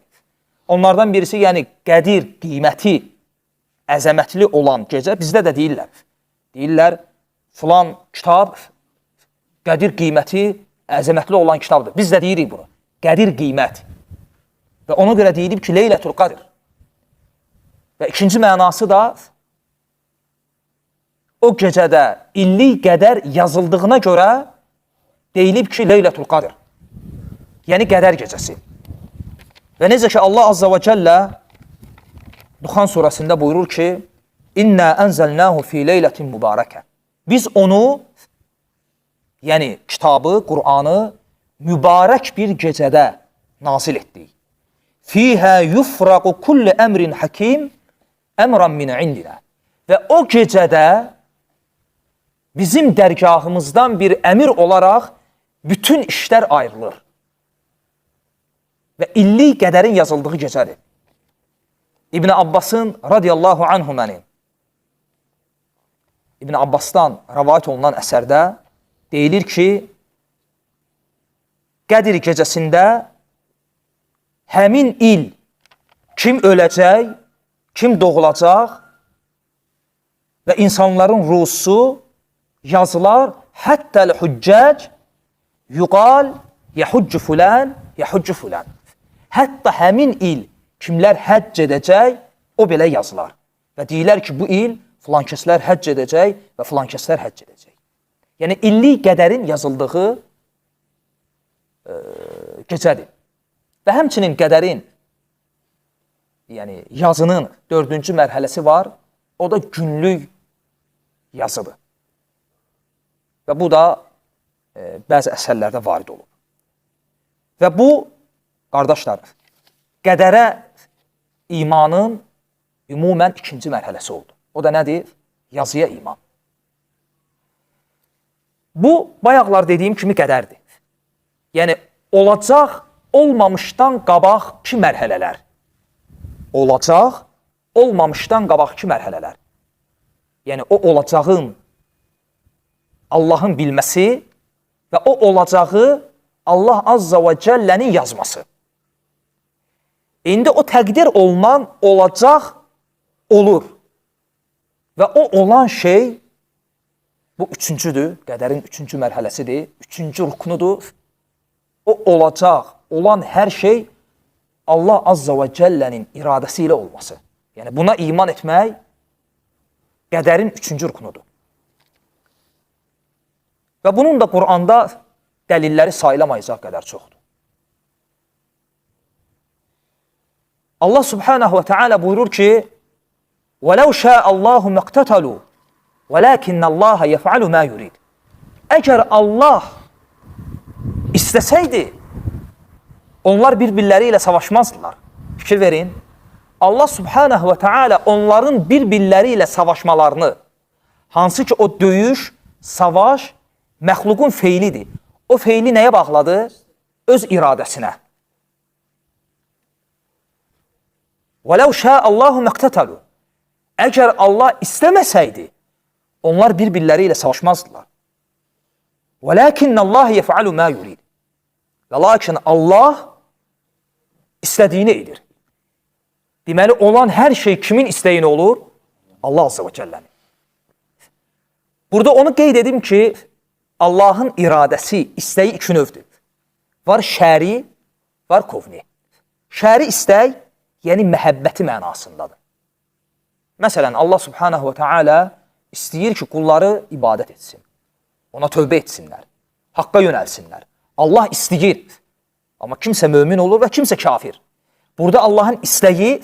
Speaker 1: Onlardan birisi, yəni qədir, qiyməti, əzəmətli olan gecə bizdə də deyirlər. Deyirlər, filan kitab qədir qiyməti əzəmətli olan kitabdır. Biz də deyirik bunu. Qədir qiymət. Və ona görə deyilib ki, Leylətul Qadr. Və ikinci mənası da o gecədə illik qədər yazıldığına görə deyilib ki, Leylətul Qadr. Yəni qədər gecəsi. Və necə ki, Allah Azza və Cəllə Duxan surəsində buyurur ki, İnnə ənzəlnəhu fi leylətin mübarəkə. Biz onu, yəni kitabı, Qur'anı mübarək bir gecədə nazil etdik. Fihə yufraqu kulli əmrin həkim əmran min indinə. Və o gecədə bizim dərgahımızdan bir əmir olaraq bütün işlər ayrılır. Və illik qədərin yazıldığı gecədir. İbn Abbasın radiyallahu anhumənin İbn Abbasdan rəvayət olunan əsərdə deyilir ki, Qədir gecəsində həmin il kim öləcək, kim doğulacaq və insanların ruhusu yazılar, həttəl hüccəc yuqal yəhüccü fulən, yəhüccü fulən. Hətta həmin il kimlər həcc edəcək, o belə yazılar. Və deyilər ki, bu il filan kəslər həcc edəcək və filan kəslər həcc edəcək. Yəni, illik qədərin yazıldığı gecədir. Və həmçinin qədərin, yəni yazının 4-cü mərhələsi var, o da günlük yazıdır. Və bu da bəzi əsərlərdə varid olub. Və bu, qardaşlar, qədərə imanın ümumən 2-ci mərhələsi oldu. O da nədir? Yazıya iman. Bu, bayaqlar dediyim kimi qədərdir. Yəni, olacaq, olmamışdan qabaqki mərhələlər. Olacaq, olmamışdan qabaqki mərhələlər. Yəni, o olacağın Allahın bilməsi və o olacağı Allah Azza və Cəllənin yazması. İndi o təqdir olunan olacaq, olur. Və o olan şey, bu 3-cüdür, qədərin 3-cü mərhələsidir, 3-cü ruknudur. O olacaq, olan hər şey Allah Azza və Cəllənin iradəsi ilə olması. Yəni, buna iman etmək qədərin 3-cü ruknudur. Və bunun da Qur'anda dəlilləri sayılamayacaq qədər çoxdur. Allah Subhanahu və Teala buyurur ki, وَلَوْ شَاءَ اللّٰهُ مَقْتَتَلُوا وَلَكِنَّ اللّٰهَ يَفْعَلُ مَا يُرِيدُ. Əgər Allah istəsəydi, onlar bir-birləri ilə savaşmazdılar. Fikir verin, Allah Subhanahu və Teala onların bir-birləri ilə savaşmalarını, hansı ki o döyüş, savaş, məxluqun feilidir. O feili nəyə bağladı? Öz iradəsinə. وَلَوْ شَاءَ اللّٰهُ مَقْتَتَلُوا. Əgər Allah istəməsəydi, onlar bir-birləri ilə savaşmazdılar. وَلَكِنَّ اللّٰهِ يَفْعَلُ مَا يُرِيدُ. Və lakin Allah istədiyini edir. Deməli, olan hər şey kimin istəyini olur? Allah Azza və Cəllənin. Burada onu qeyd edim ki, Allahın iradəsi, istəyi 2 növdür. Var şəri, var kovni. Şəri istək, yəni məhəbbəti mənasındadır. Məsələn, Allah Subhanahu və Teala istəyir ki, qulları ibadət etsin. Ona tövbə etsinlər, haqqa yönəlsinlər. Allah istəyir. Amma kimsə mömin olur və kimsə kafir. Burada Allahın istəyi,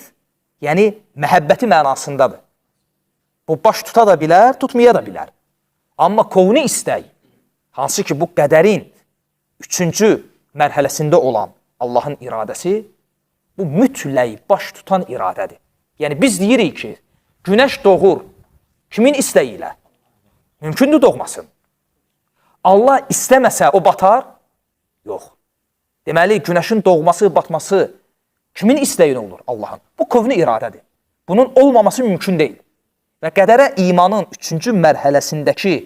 Speaker 1: yəni məhəbbəti mənasındadır. Bu baş tuta da bilər, tutmaya da bilər. Amma kovni istək, hansı ki bu qədərin 3-cü mərhələsində olan Allahın iradəsi, bu mütləq baş tutan iradədir. Yəni biz deyirik ki, günəş doğur, kimin istəyi ilə? Mümkündür doğmasın. Allah istəməsə o batar? Yox. Deməli, günəşin doğması, batması kimin istəyinə olur? Allahın. Bu kovni iradədir. Bunun olmaması mümkün deyil. Və qədərə imanın 3-cü mərhələsindəki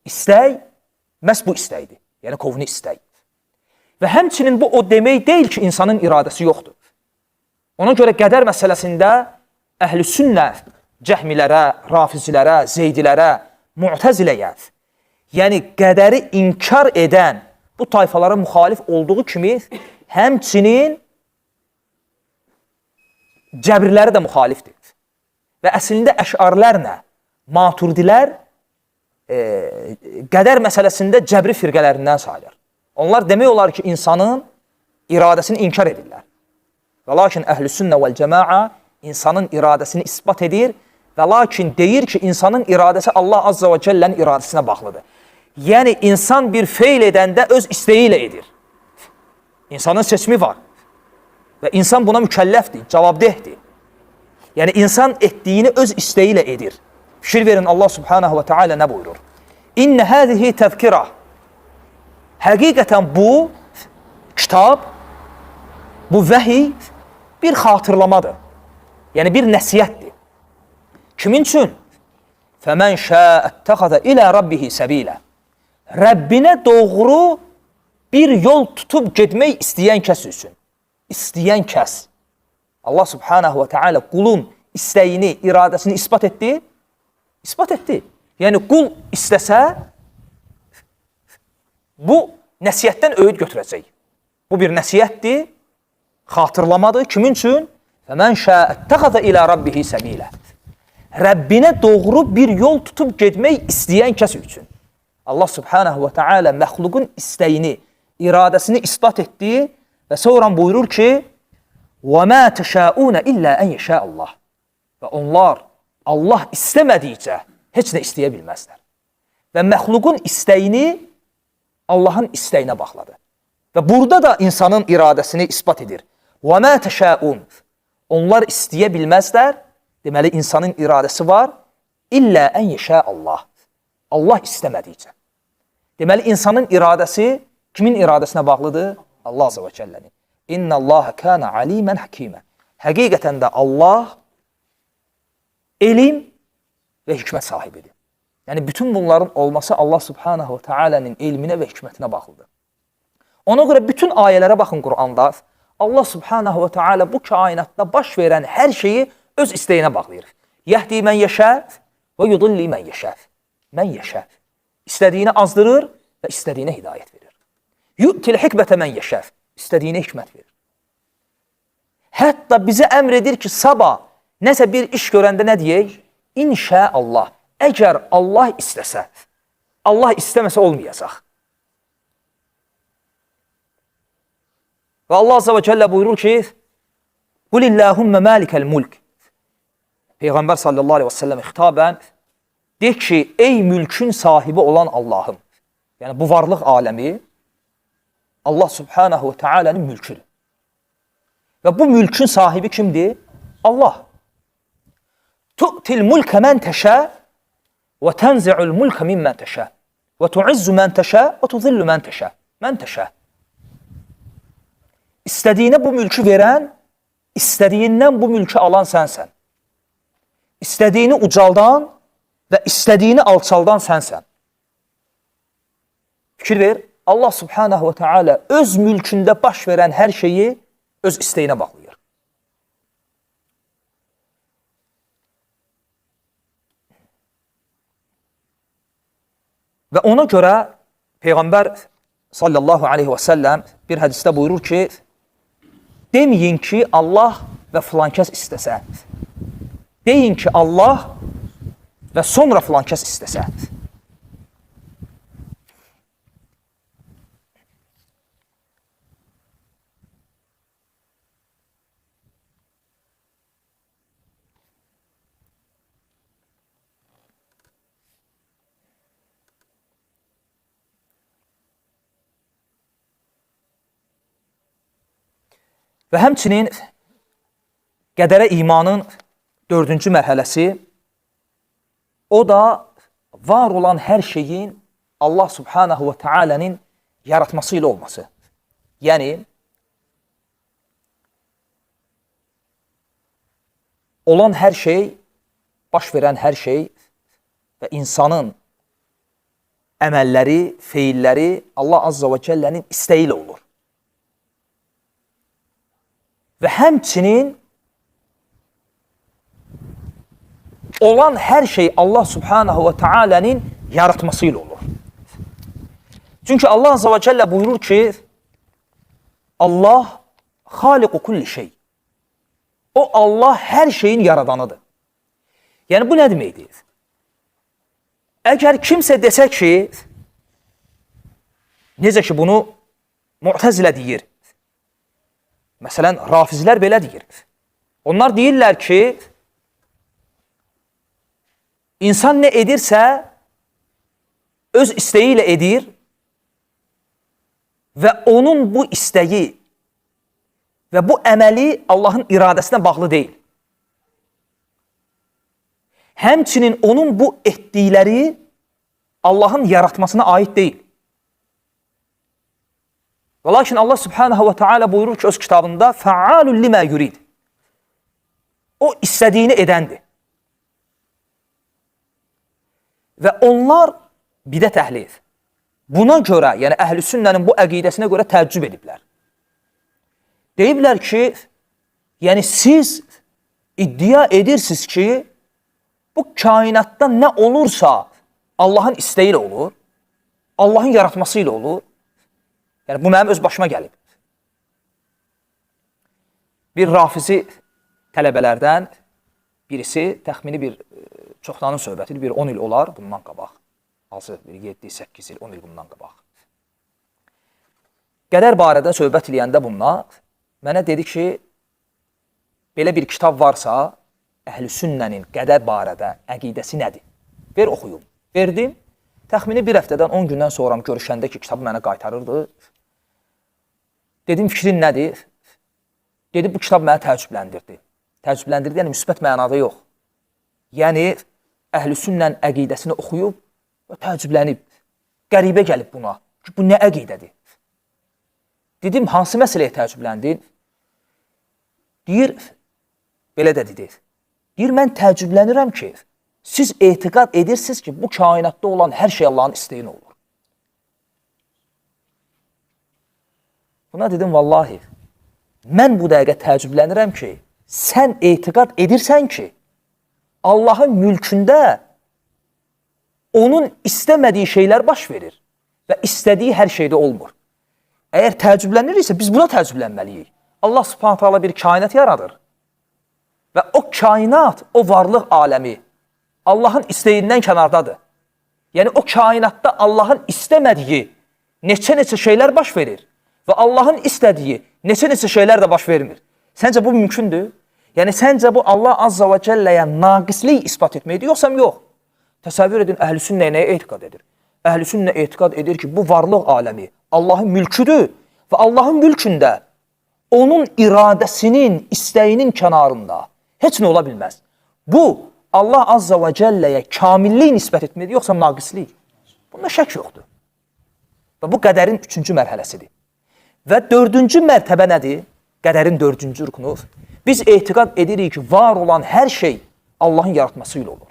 Speaker 1: istək, məhz bu istəkdir. Yəni, kovni istək. Və həmçinin bu o demək deyil ki, insanın iradəsi yoxdur. Ona görə qədər məsələsində əhl-i sünnə cəhmilərə, rafizilərə, zeydilərə, mu'təziləyə, yəni qədəri inkar edən bu tayfalara müxalif olduğu kimi, həmçinin cəbirləri də müxalifdir. Və əslində əşarlərlə maturidilər qədər məsələsində cəbri firqələrindən sayılır. Onlar demək olar ki, insanın iradəsini inkar edirlər. Və lakin əhl-i sünnə vəl-cəmaə insanın iradəsini isbat edir və lakin deyir ki, insanın iradəsi Allah Azza və Cəllənin iradəsinə bağlıdır. Yəni, insan bir feil edəndə öz istəyi ilə edir. İnsanın seçimi var və insan buna mükəlləfdir, cavabdehdir. Yəni, insan etdiyini öz istəyi ilə edir. Fikir verin, Allah Subhanahu və Teala nə buyurur? İnnə həzihi təzkirə. Həqiqətən bu kitab, bu vəhiy bir xatırlamadır. Yəni, bir nəsiyyətdir. Kimin üçün? Fəmən şəəttəxəzə ilə rabbihi səbilə. Rəbbinə doğru bir yol tutub getmək istəyən kəs üçün. İstəyən kəs. Allah subhanahu ve teala qulun istəyini, iradəsini ispat etdi? İspat etdi. Yəni, qul istəsə, bu nəsiyyətdən öyüd götürəcək. Bu bir nəsiyyətdir, xatırlamadır. Kimin üçün? فَمَنْ شَاءَ اتَّخَذَ إِلَى رَبِّهِ سَبِيلًا Rəbbinə doğru bir yol tutub gedmək istəyən kəs üçün. Allah subhanahu ve teala məxluqun istəyini, iradəsini ispat etdi və sonra buyurur ki, وَمَا تَشَاءُونَ إِلَّا أَنْ يَشَاءَ اللّٰهِ Və onlar Allah istəmədikcə heç nə istəyə bilməzlər. Və məxluqun istəyini Allahın istəyinə baxladı. Və burada da insanın iradəsini ispat edir. وَمَا تَشَاءُونَ Onlar istəyə bilməzlər. Deməli, insanın iradəsi var. İllə ən yeşə Allah. Allah istəmədikcə. Deməli, insanın iradəsi kimin iradəsinə bağlıdır? Allah azə və kəllənin. İnnə Allahə kənə alimən həkimə. Həqiqətən də Allah elm və hikmət sahibidir. Yəni, bütün bunların olması Allah subhanahu və teala'nın elminə və hikmətinə bağlıdır. Ona görə bütün ayələrə baxın Qur'anda. Allah subhanahu və teala bu kainatda baş verən hər şeyi öz istəyinə bağlayır. Yəhdi mən yeşəf və yudilli mən yeşəf. Mən yeşəf. İstədiyini azdırır və istədiyinə hidayət verir. Yu'til hikmətə mən yeşəf. İstədiyinə hikmət verir. Hətta bizə əmr edir ki, sabah nəsə bir iş görəndə nə deyək? İnşaallah. Əgər Allah istəsə, Allah istəməsə olmayacaq. Və Allah azə və cəllə buyurur ki, Qulillahümmə məlikəl mulk. Peyğəmbər sallallahu aleyhi və səlləm xitabən deyək ki, ey mülkün sahibi olan Allahım. Yəni, bu varlıq aləmi Allah subhanahu və teala'nın mülküdür. Və bu mülkün sahibi kimdir? Allah. Tu'til mulkə mən təşə və tənzi'ul mulkə mimmən təşə və tu'izzu mən təşə və tuzillu mən təşə. Mən təşə. İstədiyinə bu mülkü verən, istədiyindən bu mülkü alan sənsən. İstədiyini ucaldan və istədiyini alçaldan sənsən. Fikir ver, Allah subhanahu və teala öz mülkündə baş verən hər şeyi öz istəyinə bağlayır. Və ona görə Peyğəmbər sallallahu aleyhi və səlləm bir hədisdə buyurur ki, deməyin ki, Allah və filankəs istəsə. Deyin ki, Allah və sonra filankəs istəsə. Və həmçinin qədərə imanın 4-cü mərhələsi, o da var olan hər şeyin Allah subhanahu və teala'nın yaratması ilə olması. Yəni, olan hər şey, baş verən hər şey və insanın əməlləri, feilləri Allah azza və cəllənin istəyi ilə olur. Və həmçinin olan hər şey Allah subhanahu və teala'nın yaratması ilə olur. Çünki Allah azza və cəllə buyurur ki, Allah xaliqu kulli şey. O Allah hər şeyin yaradanıdır. Yəni bu nə deməkdir? Əgər kimsə desə ki, necə ki bunu Mu'təzilə deyir, məsələn, rafizlər belə deyir. Onlar deyirlər ki, insan nə edirsə, öz istəyi ilə edir və onun bu istəyi və bu əməli Allahın iradəsinə bağlı deyil. Həmçinin onun bu etdikləri Allahın yaratmasına aid deyil. Və lakin Allah subhanahu və teala buyurur ki, öz kitabında fəalun limə yurid. O istədiyini edəndir. Və onlar bidət əhli. Buna görə, yəni əhl-i sünnənin bu əqidəsinə görə təəccüb ediblər. Deyiblər ki, Yəni siz iddia edirsiniz ki, bu kainatda nə olursa Allahın istəyi ilə olur, Allahın yaratması ilə olur. Yəni bu mənim öz başıma gəlib. Bir rafizi tələbələrdən birisi, təxmini bir çoxdanın söhbətidir, bir 10 il olar bundan qabaq. Azı bir 7-8 il, 10 il bundan qabaq. Qədər barədə söhbət eləyəndə bundan mənə dedi ki, belə bir kitab varsa, Əhl-i Sünnənin qədər barədə əqidəsi nədir? Ver oxuyum. Verdim. Təxmini bir həftədən 10 gündən sonra görüşəndə ki, kitabı mənə qaytarırdı. Dedim, fikrin nədir? Dedi, bu kitab mənə təəccübləndirdi. Təəccübləndirdi, yəni müsbət mənada yox. Yəni, Əhl-i Sünnənin əqidəsini oxuyub və təəccüblənib. Qəribə gəlib buna. Ki, bu nə əqidədir? Dedim, hansı məsələyə təəccübləndin? Deyir, belə də dedi. Deyir, mən təəccüblənirəm ki, siz etiqad edirsiniz ki, bu kainatda olan hər şey Allahın istəyinə olur. Buna dedim, vallahi, mən bu dəqiqə təəccüblənirəm ki, sən etiqad edirsən ki, Allahın mülkündə onun istəmədiyi şeylər baş verir və istədiyi hər şeydə olmur. Əgər təəccübləniriksə, biz buna təəccüblənməliyik. Allah Subhanahu taala bir kainat yaradır və o kainat, o varlıq aləmi Allahın istəyindən kənardadır. Yəni, o kainatda Allahın istəmədiyi neçə-neçə şeylər baş verir və Allahın istədiyi neçə-neçə şeylər də baş vermir. Səncə bu mümkündür? Yəni, səncə bu Allah Azza və Cəlləyə naqislik ispat etməkdir, yoxsa yox? Təsəvvür edin, Əhl-i Sünnə nəyə etiqad edir? Əhl-i Sünnə etiqad edir ki, bu varlıq aləmi Allahın mülküdür və Allahın mülkündə onun iradəsinin, istəyinin kənarında heç nə ola bilməz. Bu, Allah Azza və Cəlləyə kamillik nisbət etməkdir, yoxsa naqislik? Bunda şək yoxdur. Və bu qədərin 3-cü mərhələsidir. Və 4-cü mərtəbə nədir? Qədərin 4-cü rükunu. Biz etiqad edirik ki, var olan hər şey Allahın yaratması ilə olur.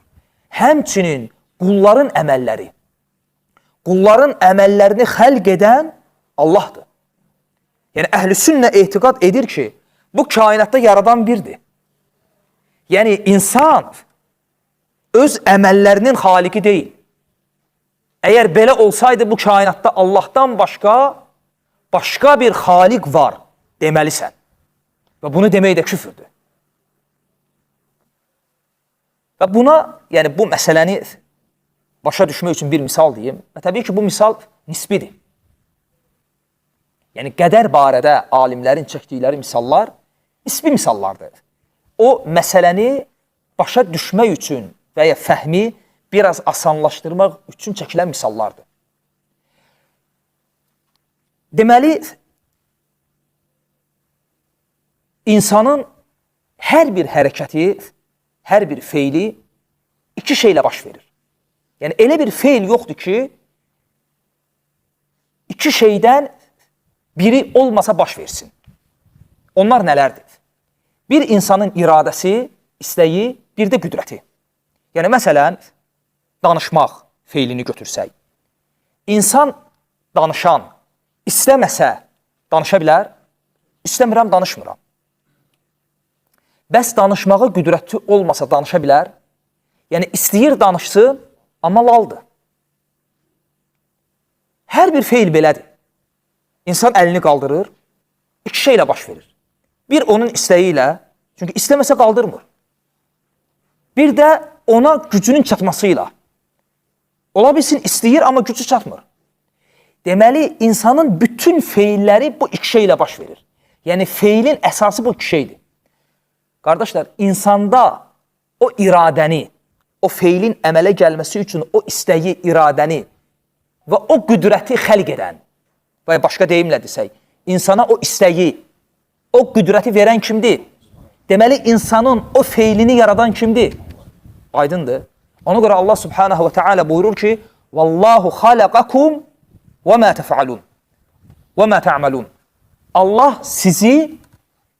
Speaker 1: Həmçinin qulların əməlləri. Qulların əməllərini xəlq edən Allahdır. Yəni, Əhl-i Sünnə etiqad edir ki, bu kainatda yaradan birdir. Yəni, insan öz əməllərinin xaliqi deyil. Əgər belə olsaydı, bu kainatda Allahdan başqa bir xaliq var deməlisən. Və bunu demək də küfürdür. Və buna, yəni bu məsələni başa düşmək üçün bir misal deyim. Və təbii ki, bu misal nisbidir. Yəni, qədər barədə alimlərin çəkdikləri misallar nisbi misallardır. O məsələni başa düşmək üçün və ya fəhmi biraz asanlaşdırmaq üçün çəkilən misallardır. Deməli, insanın hər bir hərəkəti, hər bir feili iki şeylə baş verir. Yəni, elə bir feil yoxdur ki, iki şeydən biri olmasa baş versin. Onlar nələrdir? Bir insanın iradəsi, istəyi, bir də qüdrəti. Yəni, məsələn, danışmaq feilini götürsək. İnsan danışan, istəməsə danışa bilər, istəmirəm, danışmıram. Bəs danışmağa qüdrəti olmasa danışa bilər, yəni istəyir danışsın, amma laldır. Hər bir feil belədir. İnsan əlini qaldırır, iki şeylə baş verir. Bir, onun istəyi ilə, çünki istəməsə qaldırmır. Bir də ona gücünün çatmasıyla. Ola bilsin, istəyir, amma gücü çatmır. Deməli, insanın bütün feilləri bu iki şeylə baş verir. Yəni, feilin əsası bu iki şeydir. Qardaşlar, insanda o iradəni, o feilin əmələ gəlməsi üçün o istəyi, iradəni və o qüdrəti xəlq edən, və başqa deyimlə desək, insana o istəyi, o qüdrəti verən kimdir? Deməli, insanın o feilini yaradan kimdir? Aydındır. Ona görə Allah Subhanahu və Teala buyurur ki, Vallahu xalaqakum və mə təfəalun və mə tə'malun. Allah sizi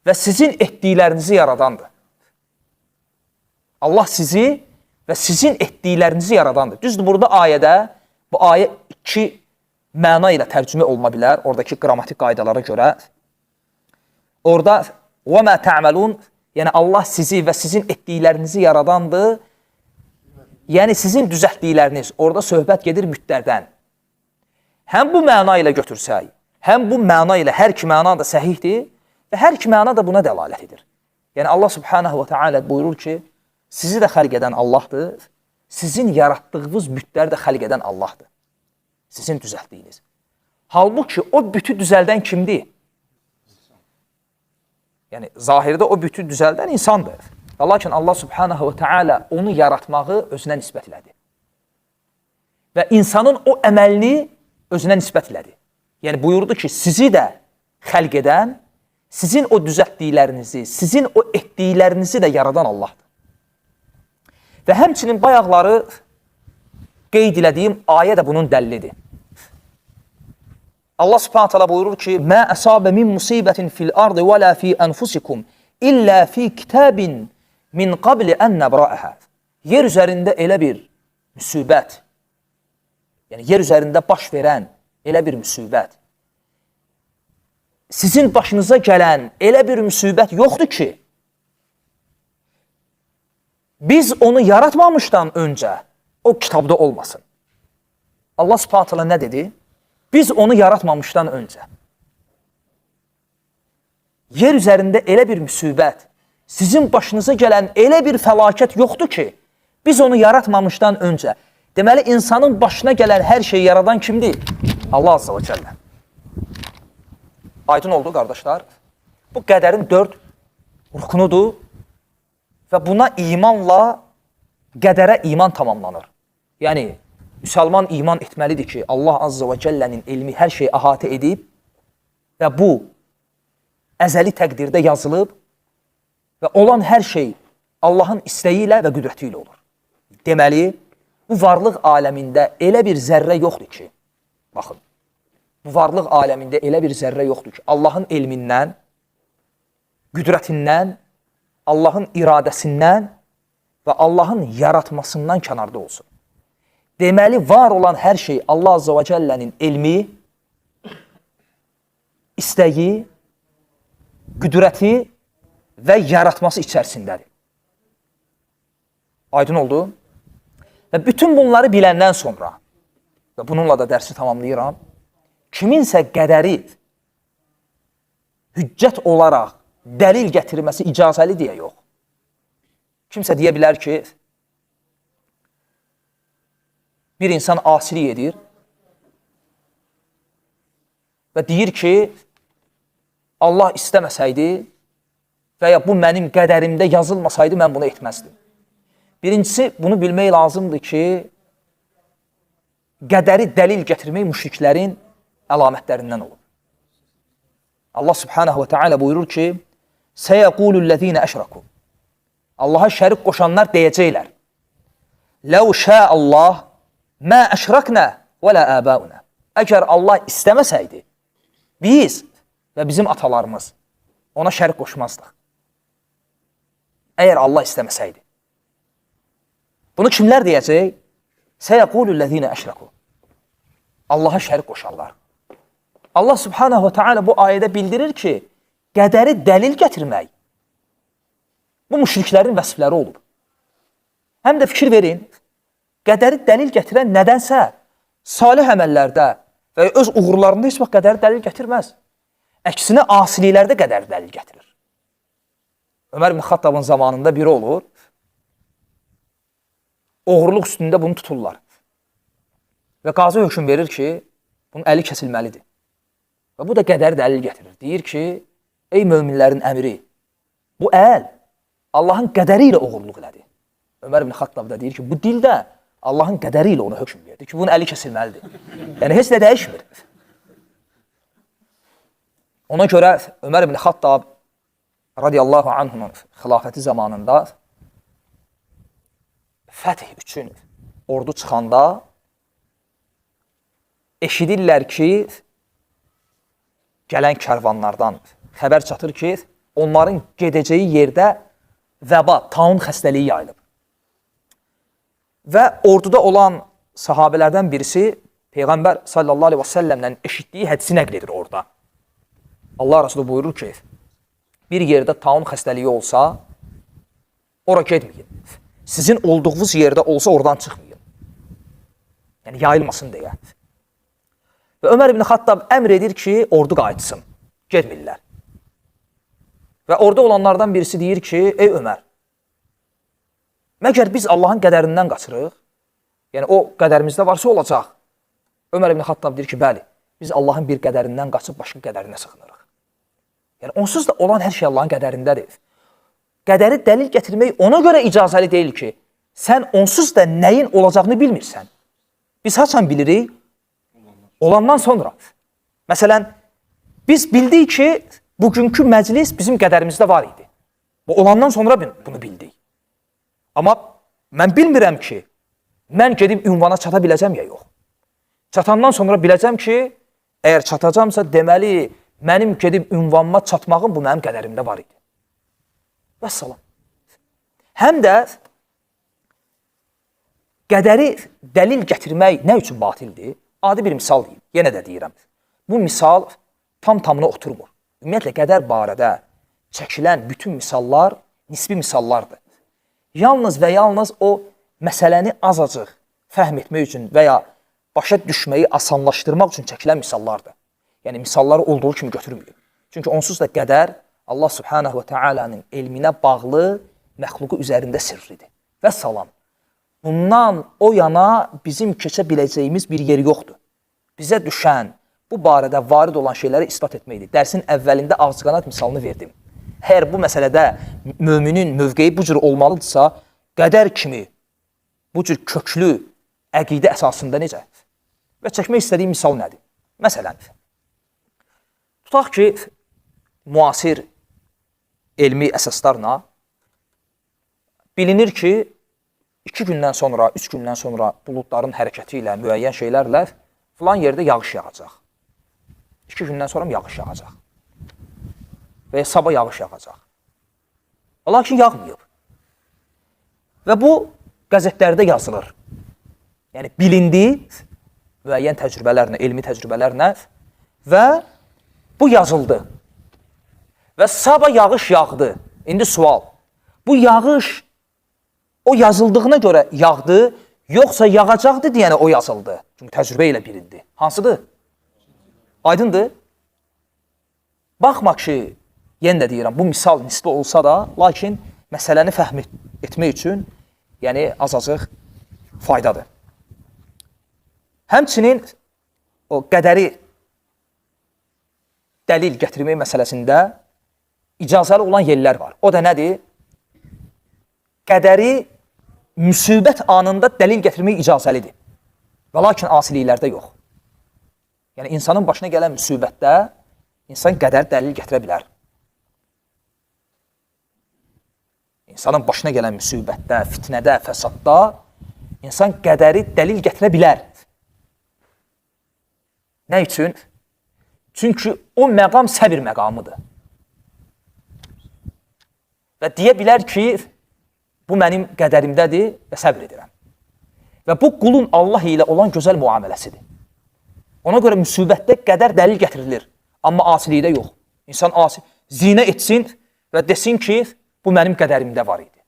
Speaker 1: və sizin etdiklərinizi yaradandır. Allah sizi və sizin etdiklərinizi yaradandır. Düzdür, burada ayədə, bu ayə iki məna ilə tərcümə oluna bilər, oradakı qrammatik qaydalara görə. Orada وَمَا تَعْمَلُونَ. Yəni Allah sizi və sizin etdiklərinizi yaradandır. Yəni sizin düzəltdikləriniz. Orada söhbət gedir müddətdən. Həm bu məna ilə götürsək, həm bu məna ilə hər iki məna da səhihdir və hər iki məna da buna dəlalət edir. Yəni Allah subhanahu wa ta'ala buyurur ki, sizi də xəlq edən Allahdır, sizin yaratdığınız bütləri də xəlq edən Allahdır. Sizin düzəltdiyiniz. Halbuki o bütü düzəldən kimdir? Yəni zahirdə o bütü düzəldən insandır. Lakin Allah subhanahu wa ta'ala onu yaratmağı özünə nisbət elədi. Və insanın o əməlini özünə nisbət elədi. Yəni buyurdu ki, sizi də xəlq edən, sizin o düzəltdiklərinizi, sizin o etdiklərinizi də yaradan Allahdır. Və həmçinin bayaqları qeyd elədiyim ayə də bunun dəlilidir. Allah subhanahu ta'ala buyurur ki, Mə əsabə min musibətin fil ardı və lə fi ənfusikum illə fi kitabin min qabli ən nəbrəəhə. Yer üzərində elə bir müsibət, yəni yer üzərində baş verən elə bir müsibət, sizin başınıza gələn elə bir müsibət yoxdur ki, biz onu yaratmamışdan öncə o kitabda olmasın. Allah subhanahu ta'ala nə dedi? Biz onu yaratmamışdan öncə. Yer üzərində elə bir müsibət, sizin başınıza gələn elə bir fəlakət yoxdur ki, biz onu yaratmamışdan öncə. Deməli, insanın başına gələn hər şeyi yaradan kimdir? Allah azza və cəllə. Aydın oldu, qardaşlar. Bu qədərin 4 rüknudur və buna imanla qədərə iman tamamlanır. Yəni, müsəlman iman etməlidir ki, Allah azza və cəllənin elmi hər şeyi əhatə edib və bu əzəli təqdirdə yazılıb və olan hər şey Allahın istəyi ilə və qüdrəti ilə olur. Deməli, bu varlıq aləmində elə bir zərrə yoxdur ki, baxın, bu varlıq aləmində elə bir zərrə yoxdur ki, Allahın elmindən, qüdrətindən, Allahın iradəsindən və Allahın yaratmasından kənarda olsun. Deməli, var olan hər şey Allah azza və cəllənin elmi, istəyi, qüdrəti və yaratması içərisindədir. Aydın oldu? Və bütün bunları biləndən sonra, və bununla da dərsi tamamlayıram, kiminsə qədəri hüccət olaraq dəlil gətirməsi icazəli deyə yox. Kimsə deyə bilər ki, bir insan asilik edir və deyir ki, Allah istəməsəydi və ya bu mənim qədərimdə yazılmasaydı, mən bunu etməzdim. Birincisi, bunu bilmək lazımdır ki, qədəri dəlil gətirmək müşriklərin əlamətlərindən olur. Allah subhanahu wa ta'ala buyurur ki, Səyəqulullezine əşraku. Allaha şərik qoşanlar deyəcəklər. Ləv şəəllah mə əşraknə və lə əbəunə. Əgər Allah istəməsəydi, biz və bizim atalarımız ona şərik qoşmazdıq. Əgər Allah istəməsəydi. Bunu kimlər deyəcək? Səyəqulullezine əşraku. Allaha şərik qoşarlar. Allah subhanahu wa ta'ala bu ayədə bildirir ki, qədəri dəlil gətirmək bu müşriklərin vəsifləri olub. Həm də fikir verin, qədəri dəlil gətirən nədənsə salih əməllərdə və öz uğurlarında heç vaxt qədəri dəlil gətirməz. Əksinə asiliklərdə qədəri dəlil gətirir. Ömər ibn Xattabın zamanında biri olur, oğurluq üstündə bunu tuturlar. Və qazı hökm verir ki, bunun əli kəsilməlidir. Və bu da qədəri dəlil gətirir. Deyir ki, ey möminlərin əmiri, bu əl Allahın qədəri ilə oğurluq elədi. Ömər ibn Xattab da deyir ki, bu dildə Allahın qədəri ilə ona hökm verdi ki, bunun əli kəsilməlidir. Yəni, heç də dəyişmir. Ona görə Ömər ibn Xattab radiyallahu anhunun xilafəti zamanında fəth üçün ordu çıxanda eşidirlər ki, gələn kərvanlardan xəbər çatır ki, onların gedəcəyi yerdə vəba, taun xəstəliyi yayılıb. Və orduda olan sahabələrdən birisi Peyğəmbər sallallahu aleyhi və səlləmdən eşitdiyi hədisi nəql edir orada. Allah Rasulü buyurur ki, bir yerdə taun xəstəliyi olsa, ora getməyin. Sizin olduğunuz yerdə olsa, oradan çıxmayın. Yəni, yayılmasın deyə. Və Ömər ibn Xattab əmr edir ki, ordu qayıtsın. Getmirlər. Və orada olanlardan birisi deyir ki, ey Ömər, məgər biz Allahın qədərindən qaçırıq? Yəni, o qədərimizdə varsa olacaq. Ömər ibn Xattab deyir ki, bəli, biz Allahın bir qədərindən qaçıb başqa qədərinə sığınırıq. Yəni, onsuz da olan hər şey Allahın qədərindədir. Qədəri dəlil gətirmək ona görə icazəli deyil ki, sən onsuz da nəyin olacağını bilmirsən. Biz haçan bilirik? Olandan sonra. Məsələn, biz bildik ki, bugünkü məclis bizim qədərimizdə var idi. Bu olandan sonra bunu bildik. Amma mən bilmirəm ki, mən gedib ünvana çata biləcəm ya yox. Çatandan sonra biləcəm ki, əgər çatacamsa deməli, mənim gedib ünvanıma çatmağım bu mənim qədərimdə var idi. Vəssalam. Həm də qədəri dəlil gətirmək nə üçün batildir? Adi bir misal deyim, yenə də deyirəm. Bu misal tam-tamına oturmur. Ümumiyyətlə, qədər barədə çəkilən bütün misallar nisbi misallardır. Yalnız və yalnız o məsələni azacıq fəhm etmək üçün və ya başa düşməyi asanlaşdırmaq üçün çəkilən misallardır. Yəni, misalları olduğu kimi götürməyib. Çünki onsuz da qədər Allah subhanahu və teala'nın elminə bağlı məxluqu üzərində sirridir. Və salam. Bundan o yana bizim keçə biləcəyimiz bir yer yoxdur. Bizə düşən bu barədə varid olan şeyləri ispat etməkdir. Dərsin əvvəlində ağcıqanad misalını verdim. Əgər bu məsələdə müminin mövqeyi bu cür olmalıdırsa, qədər kimi bu cür köklü əqidə əsasında necə? Və çəkmək istədiyim misal nədir? Məsələn, tutaq ki, müasir elmi əsaslarla bilinir ki, 2 gündən sonra, 3 gündən sonra buludların hərəkəti ilə, müəyyən şeylərlə filan yerdə yağış yağacaq. 2 gündən sonra yağış yağacaq. Və ya sabah yağış yağacaq. Lakin yağmayıb. Və bu qəzetlərdə yazılır. Yəni, bilindi müəyyən təcrübələrlə, elmi təcrübələrlə və bu yazıldı. Və sabah yağış yağdı. İndi sual, bu yağış o yazıldığına görə yağdı, yoxsa yağacaqdı deyənə o yazıldı. Çünki təcrübə ilə bilindi. Hansıdır? Aydındır? Baxmaq ki, yenə də deyirəm, bu misal nisbi olsa da, lakin məsələni fəhm etmək üçün, yəni azacıq faydadır. Həmçinin o qədəri dəlil gətirmək məsələsində icazəli olan yerlər var. O da nədir? Qədəri müsibət anında dəlil gətirmək icazəlidir. Və lakin asiliklərdə yox. Yəni, insanın başına gələn müsibətdə insan qədər dəlil gətirə bilər. İnsanın başına gələn müsibətdə, fitnədə, fəsadda insan qədəri dəlil gətirə bilər. Nə üçün? Çünki o məqam səbir məqamıdır. Və deyə bilər ki, bu mənim qədərimdədir və səbr edirəm. Və bu qulun Allah ilə olan gözəl müamiləsidir. Ona görə müsibətdə qədər dəlil gətirilir, amma asilikdə yox. İnsan zinə etsin və desin ki, bu mənim qədərimdə var idi.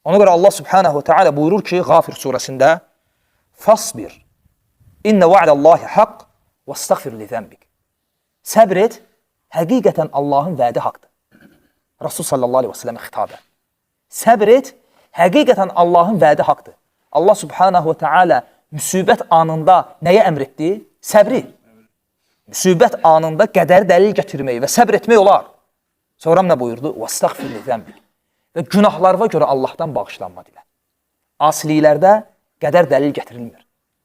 Speaker 1: Ona görə Allah subhanahu teala buyurur ki, Ğafir surəsində Fasbir, innə va'dallahi haqq və estəğfir li zənbik. Səbr et, həqiqətən Allahın vədi haqdır. Rasul sallallahu aleyhi və səlləmə xitabə. Səbr et, həqiqətən Allahın vədi haqdır. Allah subhanahu və teala müsibət anında nəyə əmr etdi? Səbri. Müsibət anında qədər dəlil gətirməyi və səbr etmək olar. Sonra nə buyurdu? وَاسْتَغْفِرْ لِذَنْبِكَ. Və günahlarına görə Allahdan bağışlanma dilə. Asiliklərdə qədər dəlil gətirilmir.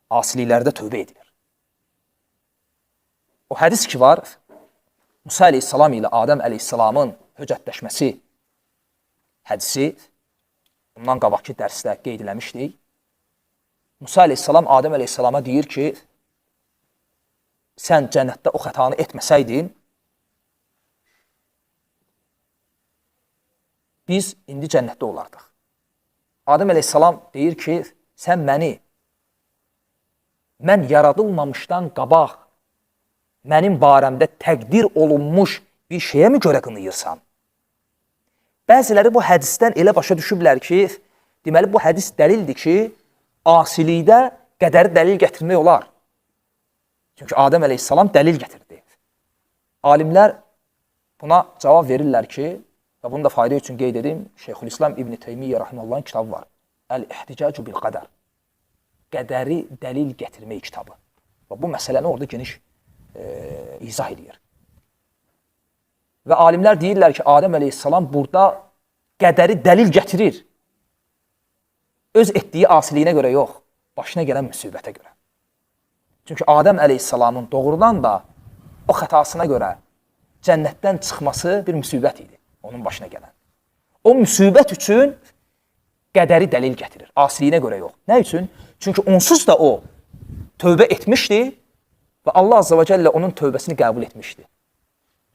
Speaker 1: Asiliklərdə tövbə edilir. O hədis ki var, Musa aleyhissalam ilə Adəm aleyhissalamın höccətləşməsi hədisi, bundan qabaqki dərsdə qeyd eləmişdik. Musa aleyhissalam Adəm aleyhissalama deyir ki, sən cənnətdə o xətanı etməsəydin, biz indi cənnətdə olardıq. Adəm əleyhissalam deyir ki, sən mən yaradılmamışdan qabaq mənim barəmdə təqdir olunmuş bir şeyə mi görə qınıyırsan? Bəziləri bu hədisdən elə başa düşüblər ki, deməli bu hədis dəlildir ki, asilikdə qədəri dəlil gətirmək olar. Çünki Adəm əleyhissalam dəlil gətirdi. Alimlər buna cavab verirlər ki, və bunu da fayda üçün qeyd edim, Şeyxülislam İbn Teymiyyə rahimehullahın kitabı var. Əl-İhticacu bil qədər. Qədəri dəlil gətirmək kitabı. Və bu məsələni orada geniş izah edir. Və alimlər deyirlər ki, Adəm əleyhissalam burada qədəri dəlil gətirir. Öz etdiyi asiliyinə görə yox, başına gələn müsibətə görə. Çünki Adəm əleyhissalamın doğrudan da o xətasına görə cənnətdən çıxması bir müsibət idi, onun başına gələn. O müsibət üçün qədəri dəlil gətirir, asiliyinə görə yox. Nə üçün? Çünki onsuz da o tövbə etmişdi və Allah Azza və Cəllə onun tövbəsini qəbul etmişdi.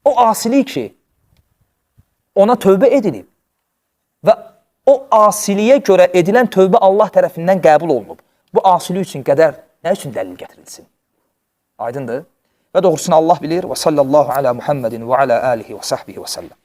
Speaker 1: O asilik ki, ona tövbə edilib və o asiliyə görə edilən tövbə Allah tərəfindən qəbul olunub. Bu asilik üçün qədər nə üçün dəlil gətirilsin? Aydındır? Və doğrusunu Allah bilir. Və sallallahu ala Muhammedin və ala alihi və sahbihi və səlləm.